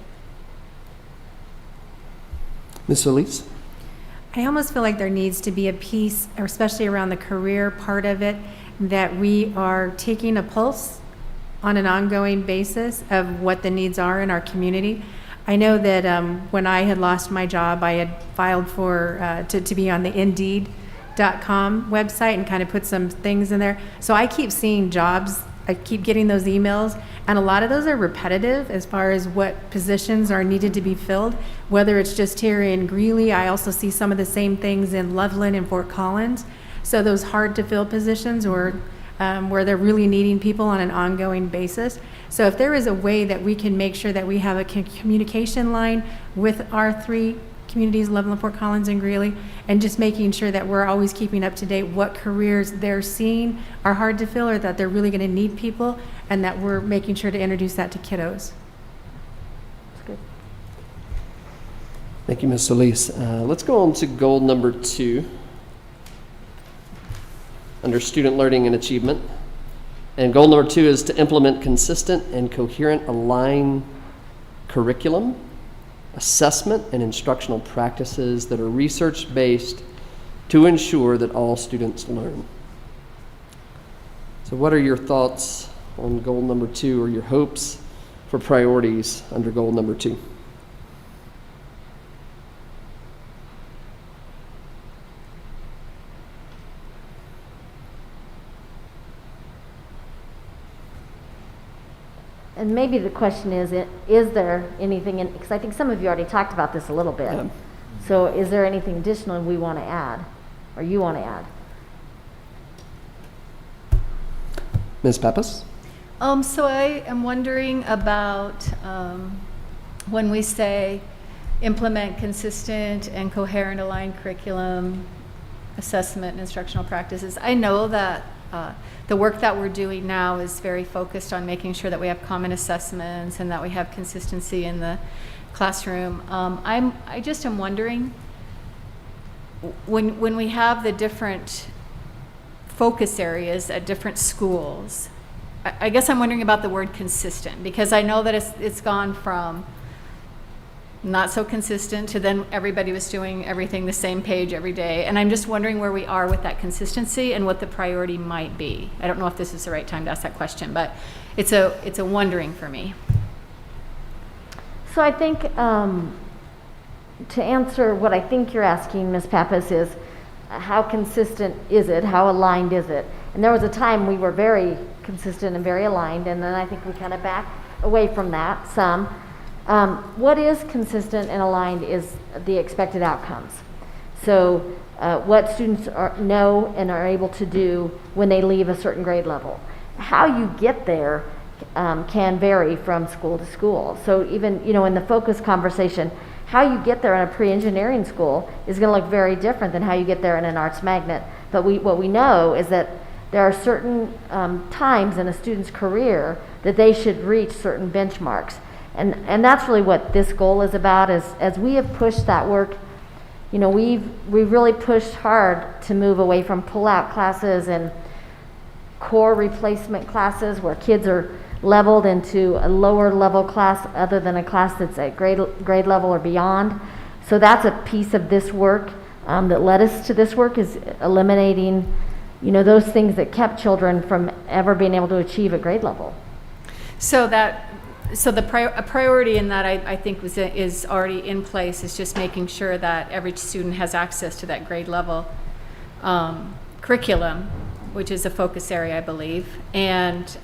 Ms. Elise? I almost feel like there needs to be a piece, especially around the career part of it, that we are taking a pulse on an ongoing basis of what the needs are in our community. I know that when I had lost my job, I had filed for to be on the Indeed.com website and kind of put some things in there. So I keep seeing jobs. I keep getting those emails, and a lot of those are repetitive as far as what positions are needed to be filled, whether it's just here in Greeley. I also see some of the same things in Loveland and Fort Collins. So those hard to fill positions, or where they're really needing people on an ongoing basis. So if there is a way that we can make sure that we have a communication line with our three communities, Loveland, Fort Collins, and Greeley, and just making sure that we're always keeping up to date what careers they're seeing are hard to fill, or that they're really going to need people, and that we're making sure to introduce that to kiddos. That's good. Thank you, Ms. Elise. Let's go on to goal number 2 under student learning and achievement. And goal number 2 is to implement consistent and coherent aligned curriculum, assessment, and instructional practices that are research-based to ensure that all students learn. So what are your thoughts on goal number 2, or your hopes for priorities under goal number 2? And maybe the question is there anything in, because I think some of you already talked about this a little bit. Yeah. So is there anything additional we want to add, or you want to add? Ms. Pappas? So I am wondering about when we say implement consistent and coherent aligned curriculum, assessment, and instructional practices. I know that the work that we're doing now is very focused on making sure that we have common assessments and that we have consistency in the classroom. I just am wondering, when we have the different focus areas at different schools, I guess I'm wondering about the word consistent, because I know that it's gone from not so consistent to then everybody was doing everything the same page every day. And I'm just wondering where we are with that consistency and what the priority might be. I don't know if this is the right time to ask that question, but it's a wondering for me. So I think to answer what I think you're asking, Ms. Pappas, is how consistent is it? How aligned is it? And there was a time we were very consistent and very aligned, and then I think we kind of backed away from that some. What is consistent and aligned is the expected outcomes. So what students know and are able to do when they leave a certain grade level. How you get there can vary from school to school. So even, in the focus conversation, how you get there in a pre-engineering school is going to look very different than how you get there in an arts magnet. But what we know is that there are certain times in a student's career that they should reach certain benchmarks. And that's really what this goal is about, as we have pushed that work. We've really pushed hard to move away from pull-out classes and core replacement classes where kids are leveled into a lower level class other than a class that's at grade level or beyond. So that's a piece of this work that led us to this work, is eliminating, those things that kept children from ever being able to achieve at grade level. So a priority in that I think is already in place, is just making sure that every student has access to that grade level curriculum, which is a focus area, I believe. And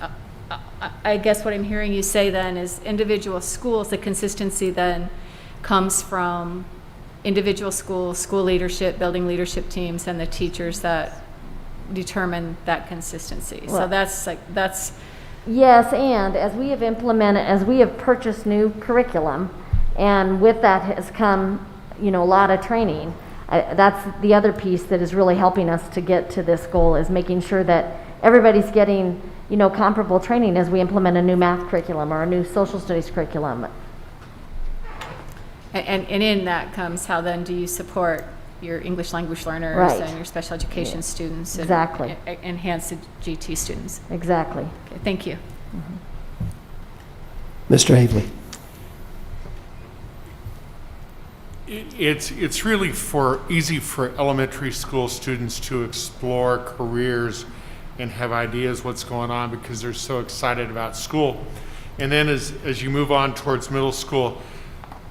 I guess what I'm hearing you say then is individual schools, the consistency then comes from individual schools, school leadership, building leadership teams, and the teachers that determine that consistency. So that's Yes, and as we have purchased new curriculum, and with that has come, a lot of training. That's the other piece that is really helping us to get to this goal, is making sure that everybody's getting, comparable training as we implement a new math curriculum or a new social studies curriculum. and in that comes how then do you support your English language learners Right. and your special education students and Exactly. enhance the GT students. Exactly. Okay, thank you. Mr. Hafele. It's really easy for elementary school students to explore careers and have ideas what's going on because they're so excited about school. And then as you move on towards middle school,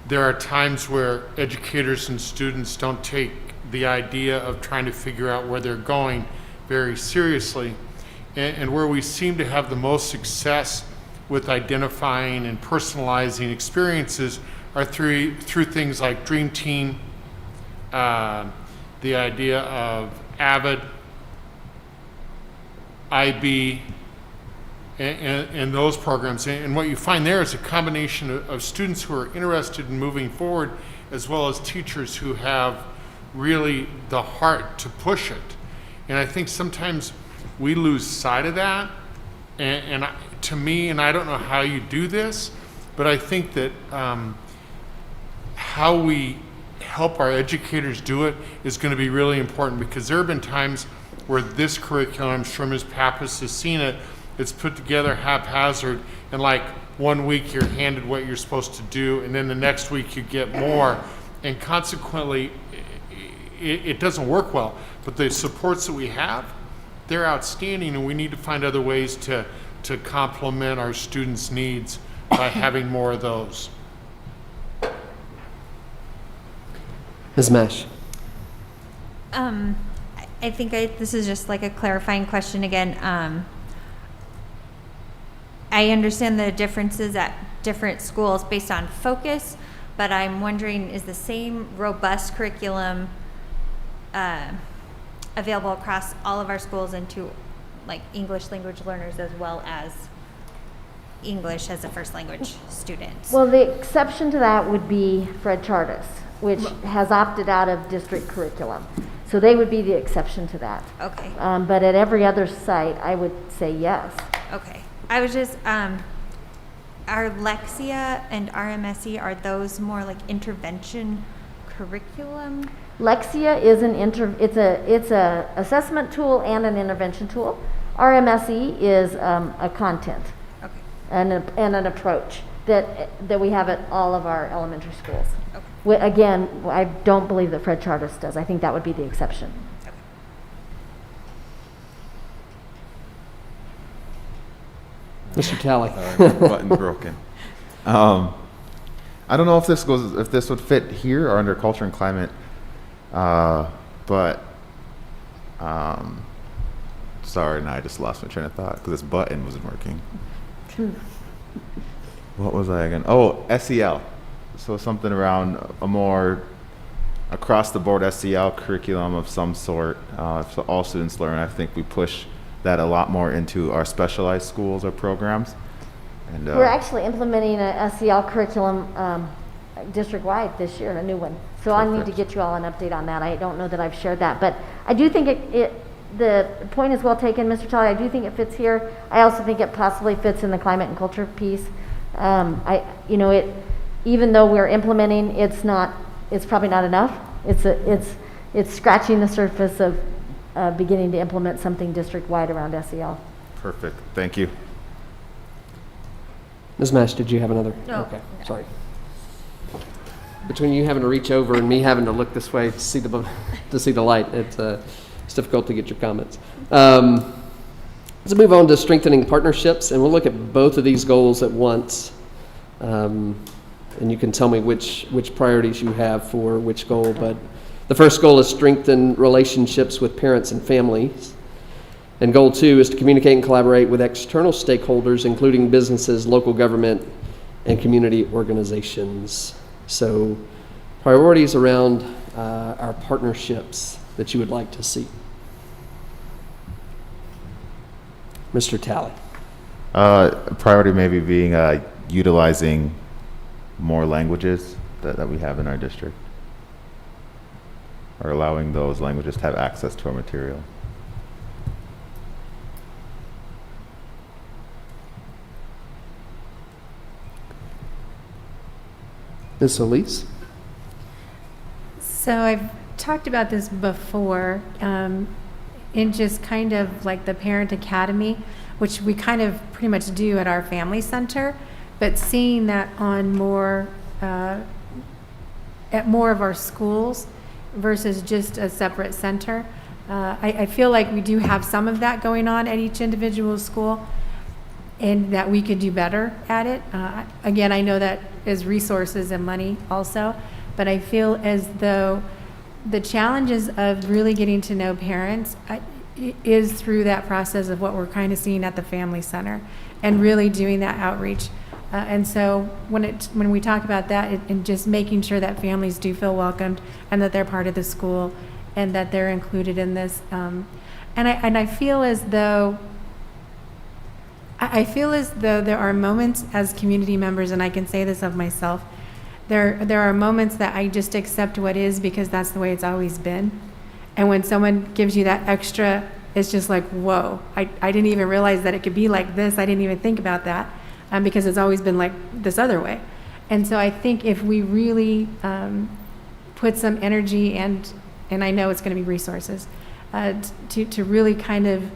there are times where educators and students don't take the idea of trying to figure out where they're going very seriously. And where we seem to have the most success with identifying and personalizing experiences are through things like Dream Team, the idea of AVID, IB, and those programs. And what you find there is a combination of students who are interested in moving forward, as well as teachers who have really the heart to push it. And I think sometimes we lose sight of that. To me, and I don't know how you do this, but I think that how we help our educators do it is going to be really important, because there have been times where this curriculum, I'm sure Ms. Pappas has seen it, it's put together haphazard, and like 1 week you're handed what you're supposed to do, and then the next week you get more, and consequently it doesn't work well. But the supports that we have, they're outstanding, and we need to find other ways to complement our students' needs by having more of those. Ms. Mesh. I think this is just like a clarifying question again. I understand the differences at different schools based on focus, but I'm wondering, is the same robust curriculum available across all of our schools and to like English language learners as well as English as a first language students? Well, the exception to that would be Fred Chartis, which has opted out of district curriculum. So they would be the exception to that. Okay. But at every other site, I would say yes. Okay. I was just, are Lexia and RMSE, are those more like intervention curriculum? Lexia is it's a assessment tool and an intervention tool. RMSE is a content Okay. and an approach that we have at all of our elementary schools. Okay. Again, I don't believe that Fred Chartis does. I think that would be the exception. Okay. Mr. Talley. Button broken. I don't know if this would fit here or under culture and climate, but sorry, now I just lost my train of thought because this button wasn't working. What was I again? Oh, SEL. So something around a more across the board SEL curriculum of some sort, so all students learn. I think we push that a lot more into our specialized schools or programs. And We're actually implementing a SEL curriculum district-wide this year, a new one. So I need to get you all an update on that. I don't know that I've shared that, but I do think the point is well taken, Mr. Talley. I do think it fits here. I also think it possibly fits in the climate and culture piece. Even though we're implementing, it's probably not enough. It's scratching the surface of beginning to implement something district-wide around SEL. perfect. Thank you. Ms. Mash, did you have another? No. Okay, sorry. Between you having to reach over and me having to look this way to see the light, it's difficult to get your comments. Let's move on to strengthening partnerships, and we'll look at both of these goals at once. And you can tell me which priorities you have for which goal. But the first goal is strengthen relationships with parents and families. And goal 2 is to communicate and collaborate with external stakeholders, including businesses, local government, and community organizations. So priorities around our partnerships that you would like to see. Mr. Talley. Priority maybe being utilizing more languages that we have in our district, or allowing those languages to have access to our material. Ms. Ellis? So I've talked about this before, in just kind of like the Parent Academy, which we kind of pretty much do at our family center, but seeing that on more, at more of our schools versus just a separate center. I feel like we do have some of that going on at each individual school, and that we could do better at it. Again, I know that is resources and money also, but I feel as though the challenges of really getting to know parents is through that process of what we're kind of seeing at the family center and really doing that outreach. And so when we talk about that and just making sure that families do feel welcomed and that they're part of the school and that they're included in this. And I feel as though there are moments as community members, and I can say this of myself, there are moments that I just accept what is because that's the way it's always been. And when someone gives you that extra, it's just like, whoa, I didn't even realize that it could be like this. I didn't even think about that because it's always been like this other way. And so I think if we really put some energy and I know it's going to be resources, to really kind of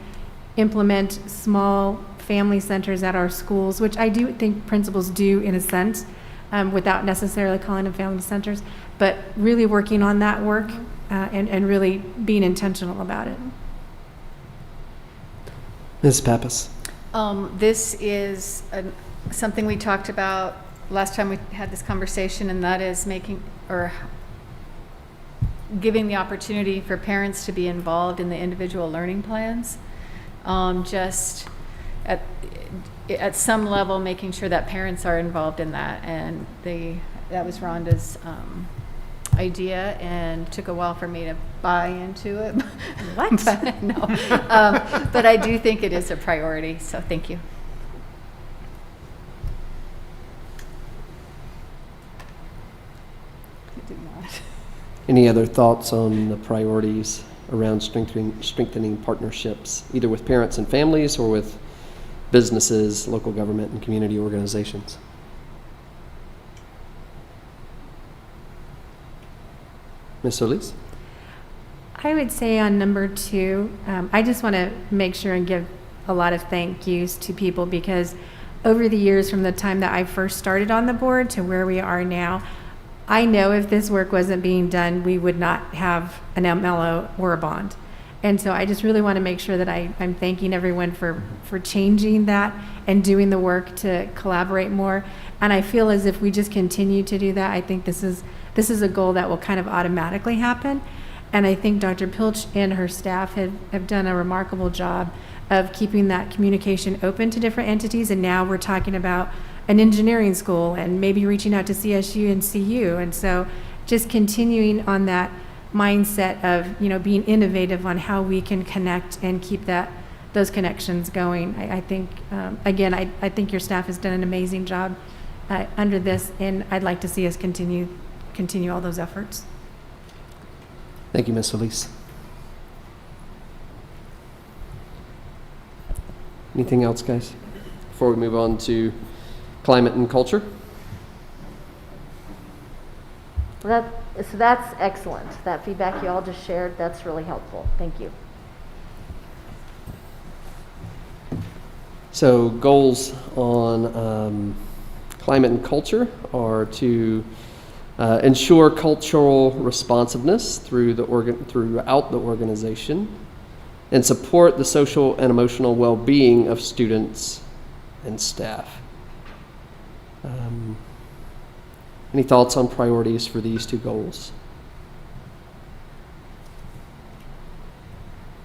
implement small family centers at our schools, which I do think principals do in a sense, without necessarily calling them family centers, but really working on that work and really being intentional about it. Ms. Pappas. This is something we talked about last time we had this conversation, and that is giving the opportunity for parents to be involved in the individual learning plans. Just at some level, making sure that parents are involved in that, and that was Rhonda's idea, and took a while for me to buy into it. What? But, no, but I do think it is a priority. So thank you. I did not. Any other thoughts on the priorities around strengthening partnerships, either with parents and families or with businesses, local government, and community organizations? Ms. Solis? I would say on number 2, I just want to make sure and give a lot of thank yous to people, because over the years, from the time that I first started on the board to where we are now, I know if this work wasn't being done, we would not have an MLO or a bond. And so I just really want to make sure that I'm thanking everyone for changing that and doing the work to collaborate more. And I feel as if we just continue to do that, I think this is a goal that will kind of automatically happen. And I think Dr. Pilch and her staff have done a remarkable job of keeping that communication open to different entities. And now we're talking about an engineering school and maybe reaching out to CSU and CU. And so just continuing on that mindset of, being innovative on how we can connect and keep those connections going. I think, again, I think your staff has done an amazing job under this, and I'd like to see us continue all those efforts. Thank you, Ms. Solis. Anything else, guys, before we move on to climate and culture? So that's excellent. That feedback you all just shared, that's really helpful. Thank you. So goals on Climate and culture are to ensure cultural responsiveness throughout the organization and support the social and emotional well-being of students and staff. Any thoughts on priorities for these two goals?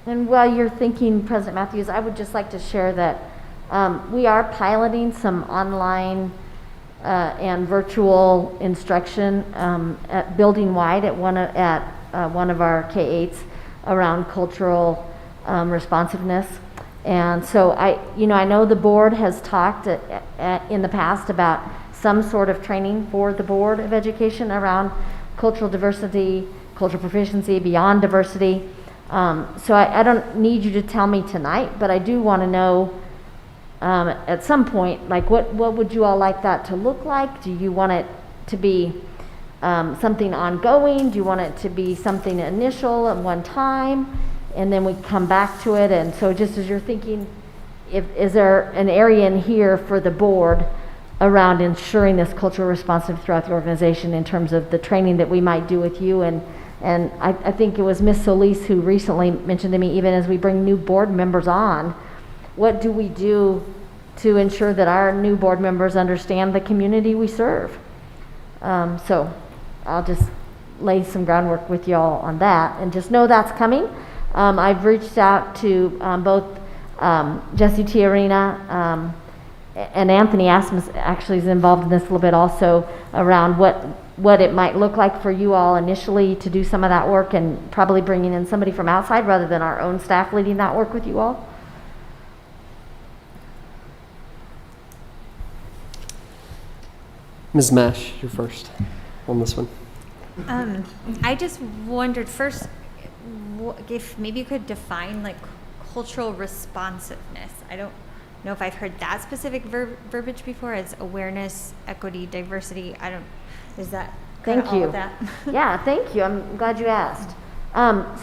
And while you're thinking, President Matthews, I would just like to share that we are piloting some online and virtual instruction at building-wide at one of our K-8s around cultural responsiveness. And so I know the board has talked in the past about some sort of training for the Board of Education around cultural diversity, cultural proficiency, beyond diversity. So I don't need you to tell me tonight, but I do want to know at some point, like what would you all like that to look like? Do you want it to be something ongoing? Do you want it to be something initial at one time, and then we come back to it? And so just as you're thinking, is there an area in here for the board around ensuring this cultural responsive throughout the organization in terms of the training that we might do with you? And I think it was Ms. Solis who recently mentioned to me, even as we bring new board members on, what do we do to ensure that our new board members understand the community we serve? So I'll just lay some groundwork with y'all on that, and just know that's coming. I've reached out to both Jesse Tiarina and Anthony Asmus actually is involved in this a little bit also, around what it might look like for you all initially to do some of that work, and probably bringing in somebody from outside rather than our own staff leading that work with you all. Ms. Mash, you're first on this one. I just wondered first if maybe you could define like cultural responsiveness. I don't know if I've heard that specific verbiage before, as awareness, equity, diversity. Is that kind of all of that? Yeah, thank you. I'm glad you asked.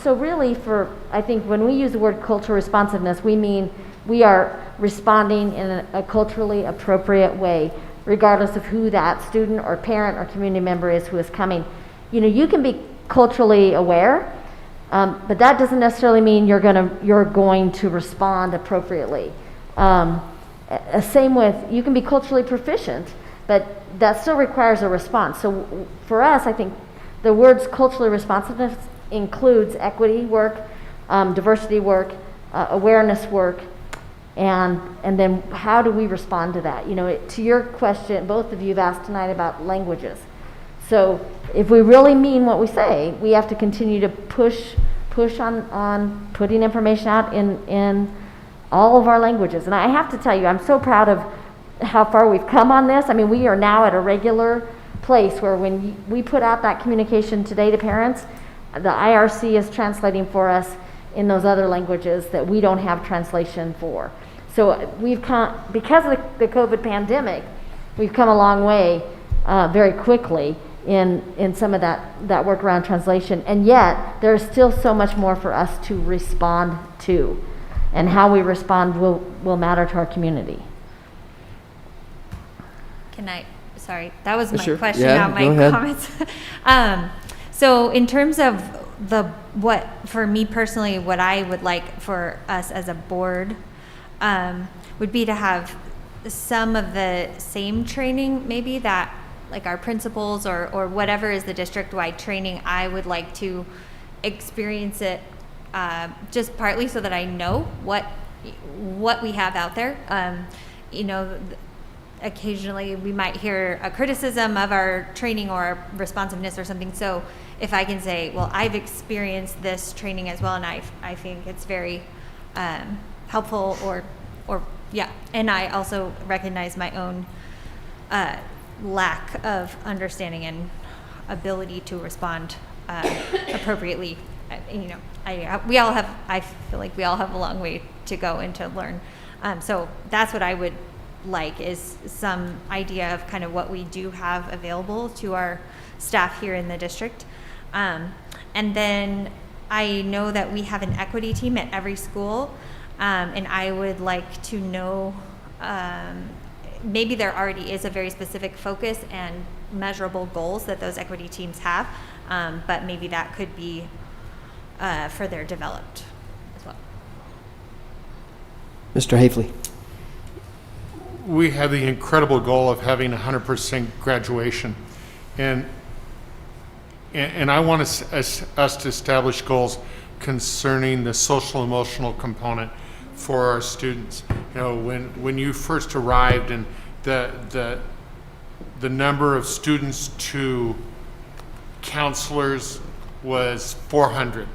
So really, I think when we use the word cultural responsiveness, we mean we are responding in a culturally appropriate way, regardless of who that student or parent or community member is who is coming. You can be culturally aware, but that doesn't necessarily mean you're going to respond appropriately. Same with, you can be culturally proficient, but that still requires a response. So for us, I think the words culturally responsiveness includes equity work, diversity work, awareness work, and then how do we respond to that? To your question, both of you have asked tonight about languages. So if we really mean what we say, we have to continue to push on putting information out in all of our languages. And I have to tell you, I'm so proud of how far we've come on this. I mean, we are now at a regular place where when we put out that communication today to parents, the IRC is translating for us in those other languages that we don't have translation for. So we've come, because of the COVID pandemic, we've come a long way very quickly in some of that work around translation, and yet there's still so much more for us to respond to, and how we respond will matter to our community. Sorry, that was my Sure. question, Yeah, not my go ahead. comments. So in terms of what for me personally, what I would like for us as a board would be to have some of the same training, maybe that like our principals or whatever is the district-wide training. I would like to experience it just partly so that I know what we have out there. Occasionally we might hear a criticism of our training or our responsiveness or something. So if I can say, well, I've experienced this training as well, and I think it's very helpful, or yeah. And I also recognize my own lack of understanding and ability to respond appropriately. I feel like we all have a long way to go and to learn. So that's what I would like, is some idea of kind of what we do have available to our staff here in the district. And then I know that we have an equity team at every school, and I would like to know maybe there already is a very specific focus and measurable goals that those equity teams have, but maybe that could be further developed as well. Mr. Hafele. We have the incredible goal of having 100% graduation. And I want us to establish goals concerning the social emotional component for our students. You know, when you first arrived and the number of students to counselors was 400,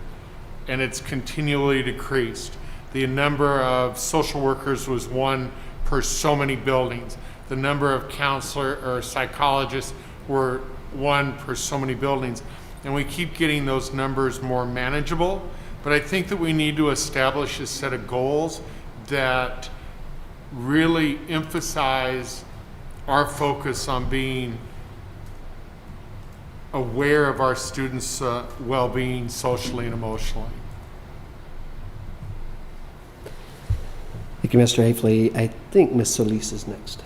and it's continually decreased. The number of social workers was 1 per so many buildings. The number of counselor or psychologists were 1 per so many buildings. And we keep getting those numbers more manageable, but I think that we need to establish a set of goals that really emphasize our focus on being aware of our students' well-being socially and emotionally. Thank you, Mr. Hafele. I think Ms. Solis is next.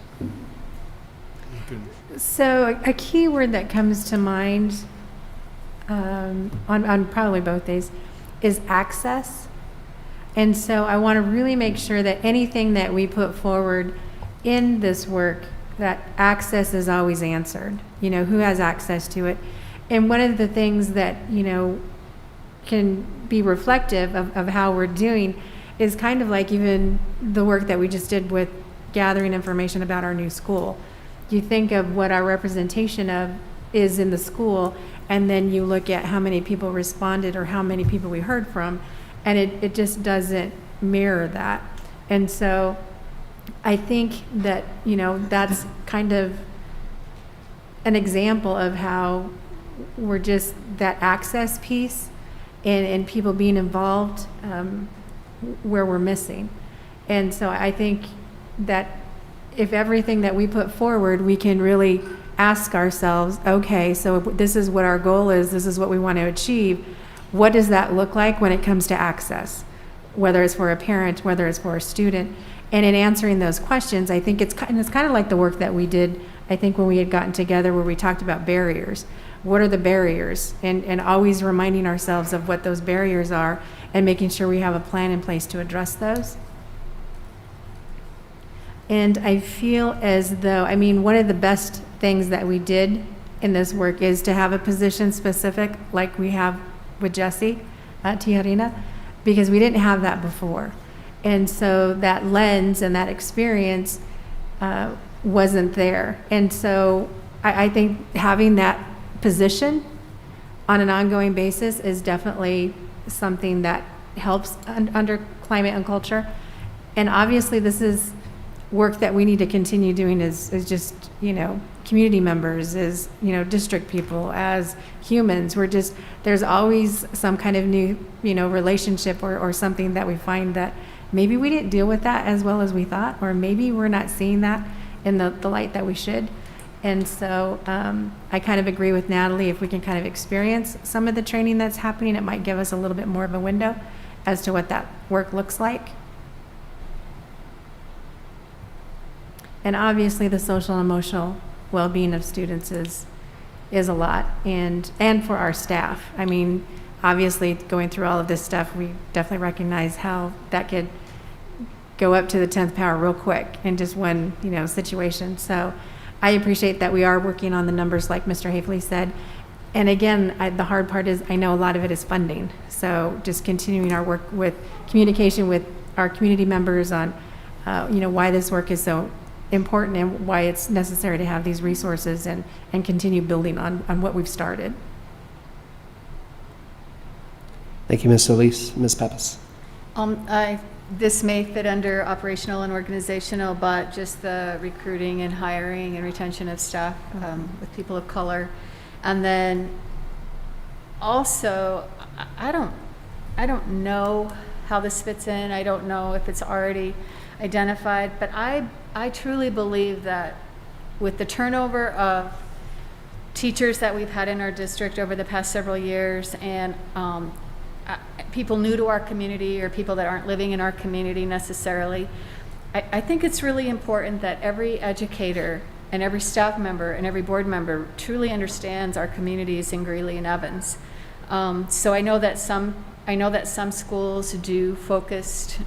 So a key word that comes to mind on probably both days is access. And so I want to really make sure that anything that we put forward in this work, that access is always answered. You know, who has access to it? And one of the things that, you know, can be reflective of how we're doing is kind of like even the work that we just did with gathering information about our new school. You think of what our representation of is in the school, and then you look at how many people responded or how many people we heard from, and it just doesn't mirror that. And so I think that, you know, that's kind of an example of how we're just that access piece and people being involved where we're missing. And so I think that if everything that we put forward, we can really ask ourselves, okay, so this is what our goal is, this is what we want to achieve. What does that look like when it comes to access? Whether it's for a parent, whether it's for a student. And in answering those questions, I think it's kind of like the work that we did, I think, when we had gotten together where we talked about barriers. What are the barriers? And always reminding ourselves of what those barriers are and making sure we have a plan in place to address those. And I feel as though, I mean, one of the best things that we did in this work is to have a position specific like we have with Jesse at Tijarina, because we didn't have that before. And so that lens and that experience wasn't there. And so I think having that position on an ongoing basis is definitely something that helps under climate and culture. And obviously this is work that we need to continue doing as just, you know, community members, as, you know, district people, as humans. There's always some kind of new, you know, relationship or something that we find that maybe we didn't deal with that as well as we thought, or maybe we're not seeing that in the light that we should. And so I kind of agree with Natalie. If we can kind of experience some of the training that's happening, it might give us a little bit more of a window as to what that work looks like. And obviously the social and emotional well-being of students is a lot, and for our staff. I mean, obviously going through all of this stuff, we definitely recognize how that could go up to the 10th power real quick in just one, you know, situation. So I appreciate that we are working on the numbers like Mr. Hafele said. And again, the hard part is I know a lot of it is funding. So just continuing our work with communication with our community members on, you know, why this work is so important and why it's necessary to have these resources and continue building on what we've started. Thank you, Ms. Solis. Ms. Pappas. This may fit under operational and organizational, but just the recruiting and hiring and retention of staff with people of color. And then also, I don't know how this fits in. I don't know if it's already identified, but I truly believe that with the turnover of teachers that we've had in our district over the past several years, and people new to our community or people that aren't living in our community necessarily, I think it's really important that every educator and every staff member and every board member truly understands our communities in Greeley and Evans. So I know that some schools do focused,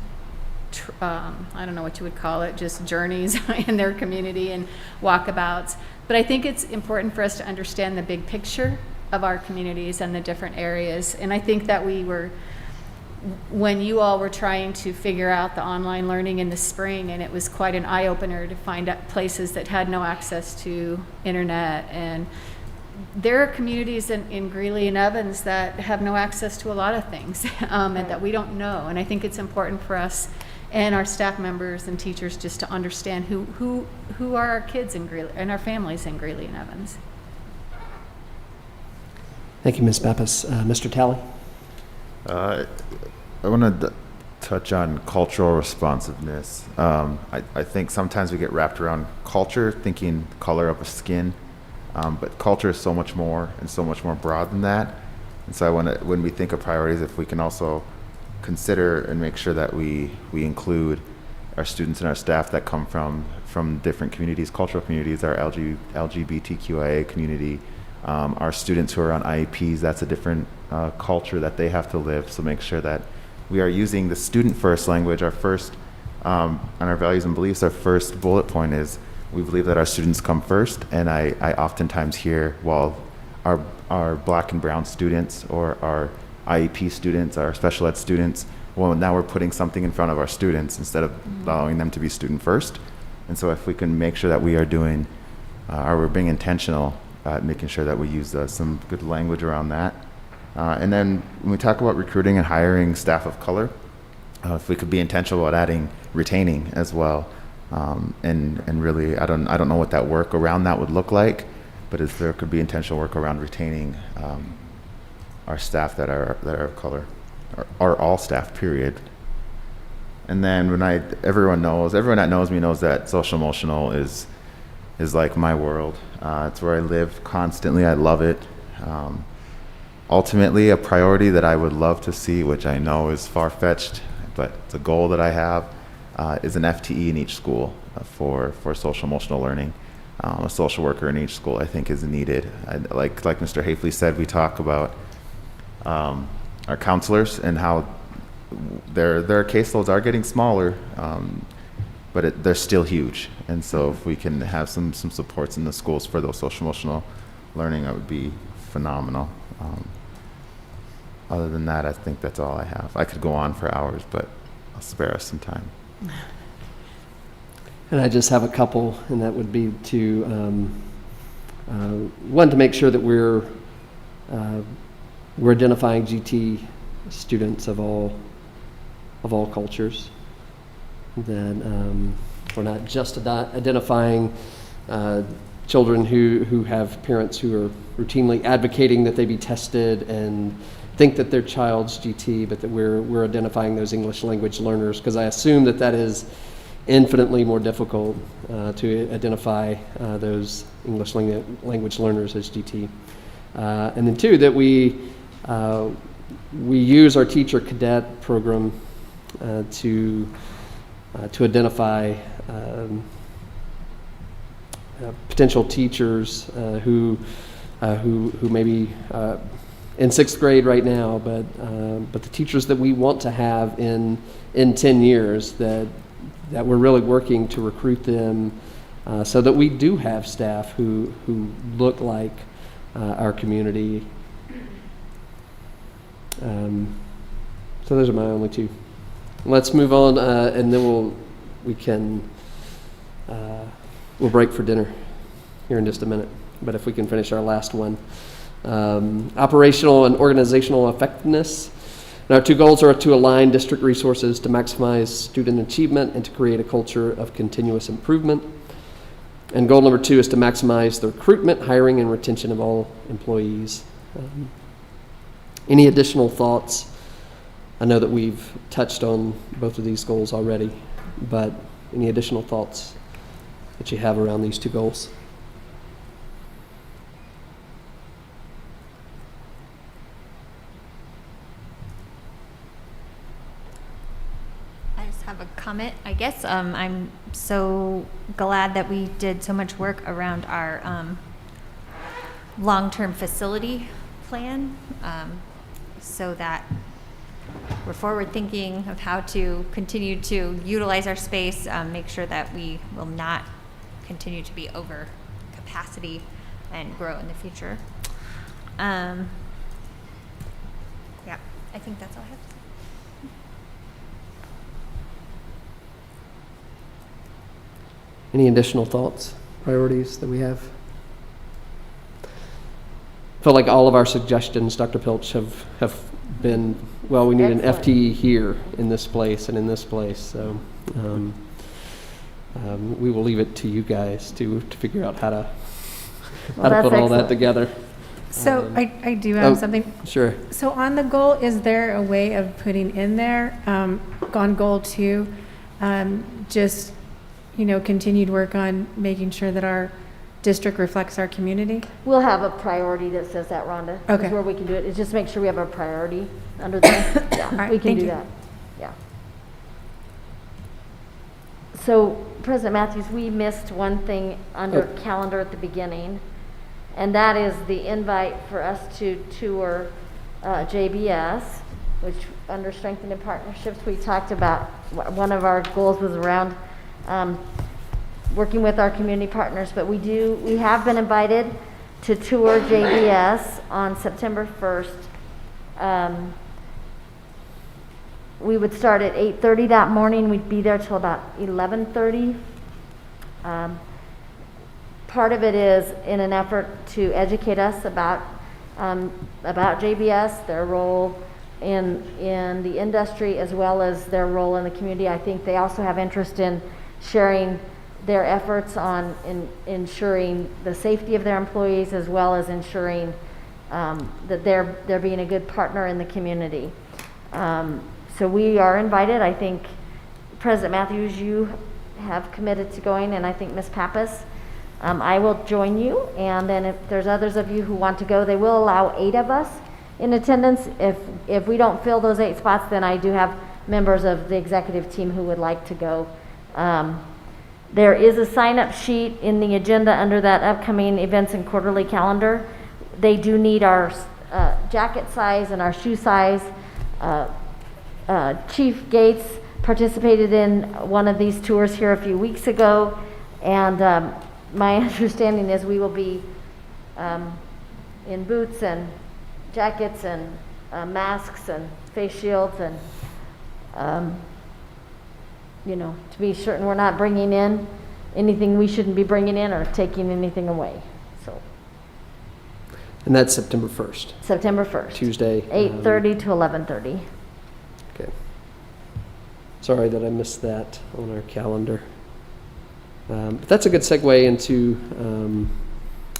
I don't know what you would call it, just journeys in their community and walkabouts. But I think it's important for us to understand the big picture of our communities and the different areas. And I think that when you all were trying to figure out the online learning in the spring, and it was quite an eye-opener to find out places that had no access to internet, and there are communities in Greeley and Evans that have no access to a lot of things and that we don't know. And I think it's important for us and our staff members and teachers just to understand who are our kids in Greeley and our families in Greeley and Evans. Thank you, Ms. Pappas. Mr. Talley? I want to touch on cultural responsiveness. I think sometimes we get wrapped around culture, thinking color of a skin, but culture is so much more and so much more broad than that. And so I want to, when we think of priorities, if we can also consider and make sure that we include our students and our staff that come from different communities, cultural communities, our LGBTQIA community, our students who are on IEPs, that's a different culture that they have to live. So make sure that we are using the student first language. Our first, on our values and beliefs, our first bullet point is we believe that our students come first. And I oftentimes hear, well, our black and brown students or our IEP students, our special ed students, well, now we're putting something in front of our students instead of allowing them to be student first. And so if we can make sure that we are doing, or we're being intentional at making sure that we use some good language around that. And then when we talk about recruiting and hiring staff of color, if we could be intentional about adding retaining as well. And really, I don't know what that work around that would look like, but if there could be intentional work around retaining our staff that are of color, or all staff, period. And then everyone that knows me knows that social emotional is like my world. It's where I live constantly. I love it. Ultimately, a priority that I would love to see, which I know is far-fetched, but it's a goal that I have, is an FTE in each school for social emotional learning. A social worker in each school, I think, is needed. Like Mr. Hafele said, we talk about our counselors and how their caseloads are getting smaller, but they're still huge. And so if we can have some supports in the schools for those social emotional learning, that would be phenomenal. Other than that, I think that's all I have. I could go on for hours, but I'll spare us some time. And I just have a couple, and that would be to one, to make sure that we're identifying GT students of all cultures. Then we're not just identifying children who have parents who are routinely advocating that they be tested and think that their child's GT, but that we're identifying those English language learners, because I assume that is infinitely more difficult to identify those English language learners as GT. And then two, that we use our teacher cadet program to identify potential teachers who may be in sixth grade right now, but the teachers that we want to have in 10 years, that we're really working to recruit them so that we do have staff who look like our community. So those are my only two. Let's move on, and then we'll break for dinner here in just a minute. But if we can finish our last one. Operational and organizational effectiveness. And our two goals are to align district resources to maximize student achievement and to create a culture of continuous improvement. And goal number 2 is to maximize the recruitment, hiring, and retention of all employees. Any additional thoughts? I know that we've touched on both of these goals already, but any additional thoughts that you have around these two goals? have a comment, I guess. I'm so glad that we did so much work around our long-term facility plan, so that we're forward thinking of how to continue to utilize our space, make sure that we will not continue to be over capacity and grow in the future. Yeah, I think that's all I have to say. Any additional thoughts, priorities that we have? Feel like all of our suggestions, Dr. Pilch, have been, well, we need an Excellent. FTE here in this place and in this place. So we will leave it to you guys to figure out how to Well, put that's all that excellent. together. So I do have something. Sure. So on the goal, is there a way of putting in there, on goal 2, just, continued work on making sure that our district reflects our community? We'll have a priority that says that, Rhonda. That's Okay. where we can do it, is just make sure we have a priority under there. Yeah, right, we can thank do you. that. Yeah. So, President Matthews, we missed one thing under calendar at the beginning, and that is the invite for us to tour JBS, which under Strengthening Partnerships, we talked about, one of our goals was around working with our community partners, but we have been invited to tour JBS on September 1st. We would start at 8:30 that morning. We'd be there till about 11:30. Part of it is in an effort to educate us about JBS, their role in the industry, as well as their role in the community. I think they also have interest in sharing their efforts on ensuring the safety of their employees, as well as ensuring that they're being a good partner in the community. So we are invited. I think President Matthews, you have committed to going, and I think Ms. Pappas. I will join you, and then if there's others of you who want to go, they will allow 8 of us in attendance. If we don't fill those 8 spots, then I do have members of the executive team who would like to go. There is a sign-up sheet in the agenda under that upcoming events and quarterly calendar. They do need our jacket size and our shoe size. Chief Gates participated in one of these tours here a few weeks ago, and my understanding is we will be in boots and jackets and masks and face shields, and to be certain we're not bringing in anything we shouldn't be bringing in or taking anything away. So And that's September 1st, September 1st, Tuesday. 8:30 to 11:30. Okay. Sorry that I missed that on our calendar. But that's a good segue into,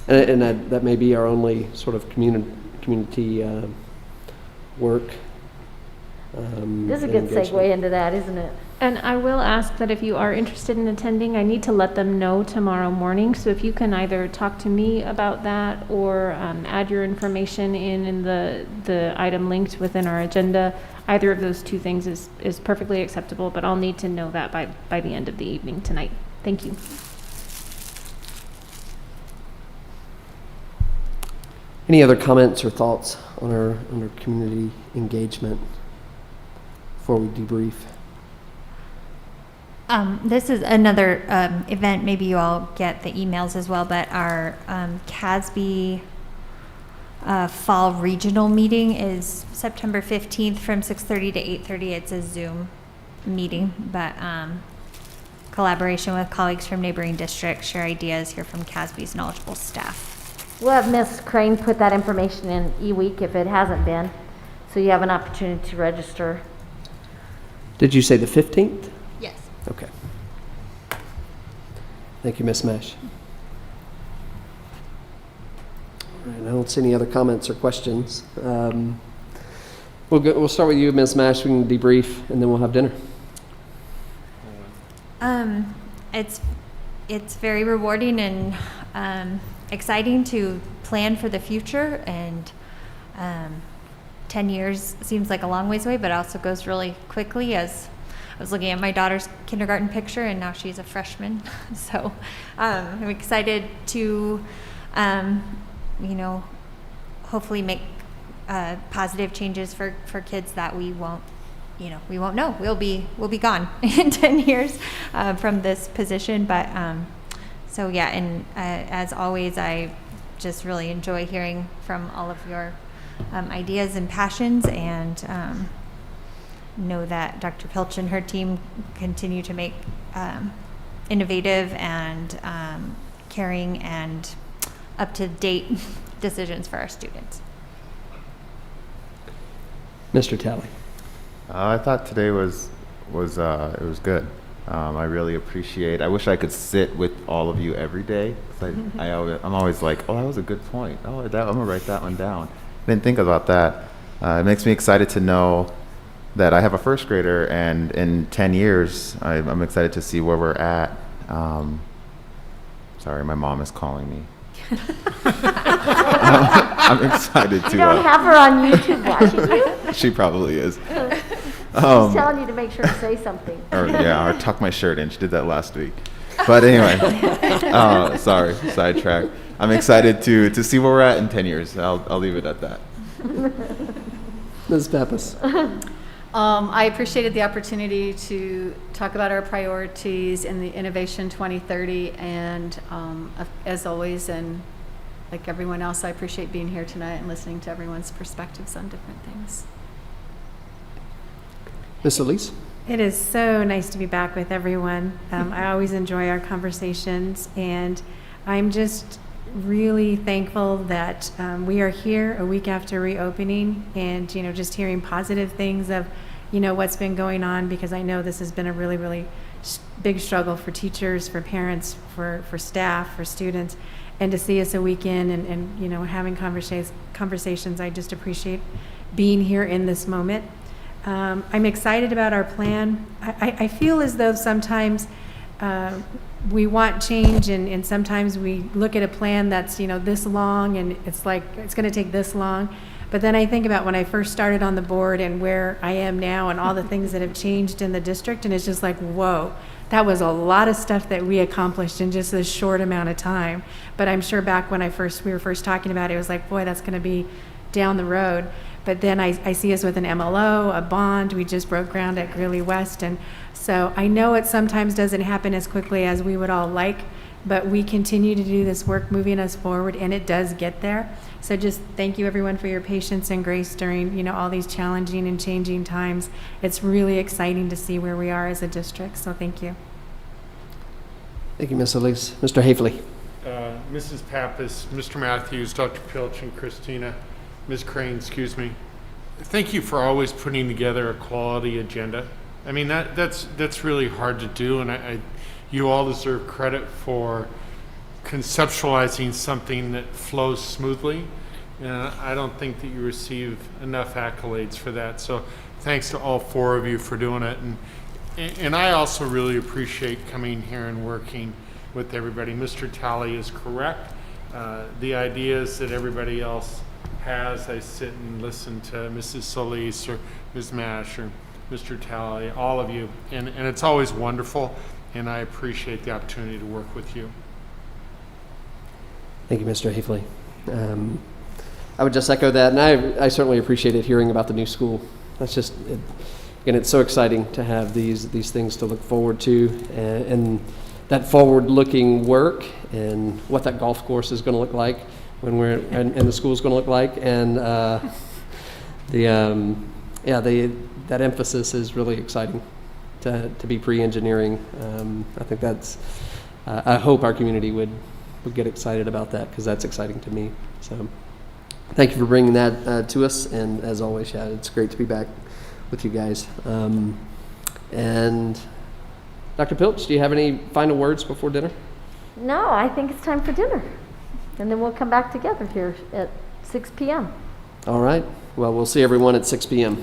and that may be our only sort of community work. This is a and good engagement. segue into that, isn't it? And I will ask that if you are interested in attending, I need to let them know tomorrow morning. So if you can either talk to me about that or add your information in the item linked within our agenda, either of those two things is perfectly acceptable, but I'll need to know that by the end of the evening tonight. Thank you. Any other comments or thoughts on our community engagement before we debrief? This is another event, maybe you all get the emails as well, but our CASB fall regional meeting is September 15th from 6:30 to 8:30. It's a Zoom meeting, but collaboration with colleagues from neighboring districts, share ideas, hear from CASB's knowledgeable staff. We'll have Ms. Crane put that information in eWeek if it hasn't been, so you have an opportunity to register. Did you say the 15th? Yes. Okay. Thank you, Ms. Mash. All right, I don't see any other comments or questions. We'll start with you, Ms. Mash. We can debrief, and then we'll have dinner. It's very rewarding and exciting to plan for the future, and 10 years seems like a long ways away, but also goes really quickly as was looking at my daughter's kindergarten picture, and now she's a freshman. So I'm excited to, hopefully make positive changes for kids that we won't know. We'll be gone in 10 years from this position. But so yeah, and as always, I just really enjoy hearing from all of your ideas and passions, and know that Dr. Pilch and her team continue to make innovative and caring and up-to-date decisions for our students. Mr. Talley. I thought today was good. I really appreciate. I wish I could sit with all of you every day. 'Cause I'm always like, oh, that was a good point. Oh, I'm gonna write that one down. Didn't think about that. It makes me excited to know that I have a first grader, and in 10 years, I'm excited to see where we're at. Sorry, my mom is calling me. I'm excited to. You don't have her on YouTube watching you? She probably is. She's telling you to make sure to say something. Or tuck my shirt in. She did that last week. But anyway, sorry, sidetrack. I'm excited to see where we're at in 10 years. I'll leave it at that. Ms. Pappas. I appreciated the opportunity to talk about our priorities in the Innovation 2030, and as always, and like everyone else, I appreciate being here tonight and listening to everyone's perspectives on different things. Ms. Ellis. It is so nice to be back with everyone. I always enjoy our conversations, and I'm just really thankful that we are here a week after reopening, and just hearing positive things of what's been going on, because I know this has been a really, really big struggle for teachers, for parents, for staff, for students, and to see us a week in and having conversations. I just appreciate being here in this moment. I'm excited about our plan. I feel as though sometimes we want change, and sometimes we look at a plan that's this long, and it's like it's going to take this long. But then I think about when I first started on the board and where I am now and all the things that have changed in the district, and it's just like, whoa, that was a lot of stuff that we accomplished in just a short amount of time. But I'm sure back when we were first talking about it, it was like, boy, that's going to be down the road. But then I see us with an MLO, a bond. We just broke ground at Greeley West. And so I know it sometimes doesn't happen as quickly as we would all like, but we continue to do this work moving us forward, and it does get there. So just thank you, everyone, for your patience and grace during all these challenging and changing times. It's really exciting to see where we are as a district. So thank you. Thank you, Ms. Ellis. Mr. Hafele. Mrs. Pappas, Mr. Matthews, Dr. Pilch, and Christina, Ms. Crane, excuse me. Thank you for always putting together a quality agenda. I mean, that's really hard to do, and you all deserve credit for conceptualizing something that flows smoothly. And I don't think that you receive enough accolades for that. So thanks to all four of you for doing it. And I also really appreciate coming here and working with everybody. Mr. Talley is correct. The ideas that everybody else has, I sit and listen to Mrs. Solis or Ms. Mash or Mr. Talley, all of you. And it's always wonderful, and I appreciate the opportunity to work with you. Thank you, Mr. Hafele. I would just echo that, and I certainly appreciated hearing about the new school. That's just, again, it's so exciting to have these things to look forward to, and that forward-looking work, and what that golf course is going to look like when and the school is going to look like, and that emphasis is really exciting to be pre-engineering. I think that's. I hope our community would get excited about that, because that's exciting to me. So thank you for bringing that to us, and as always, yeah, it's great to be back with you guys. And Dr. Pilch, do you have any final words before dinner? No, I think it's time for dinner. And then we'll come back together here at 6 p.m. All right. Well, we'll see everyone at 6 p.m.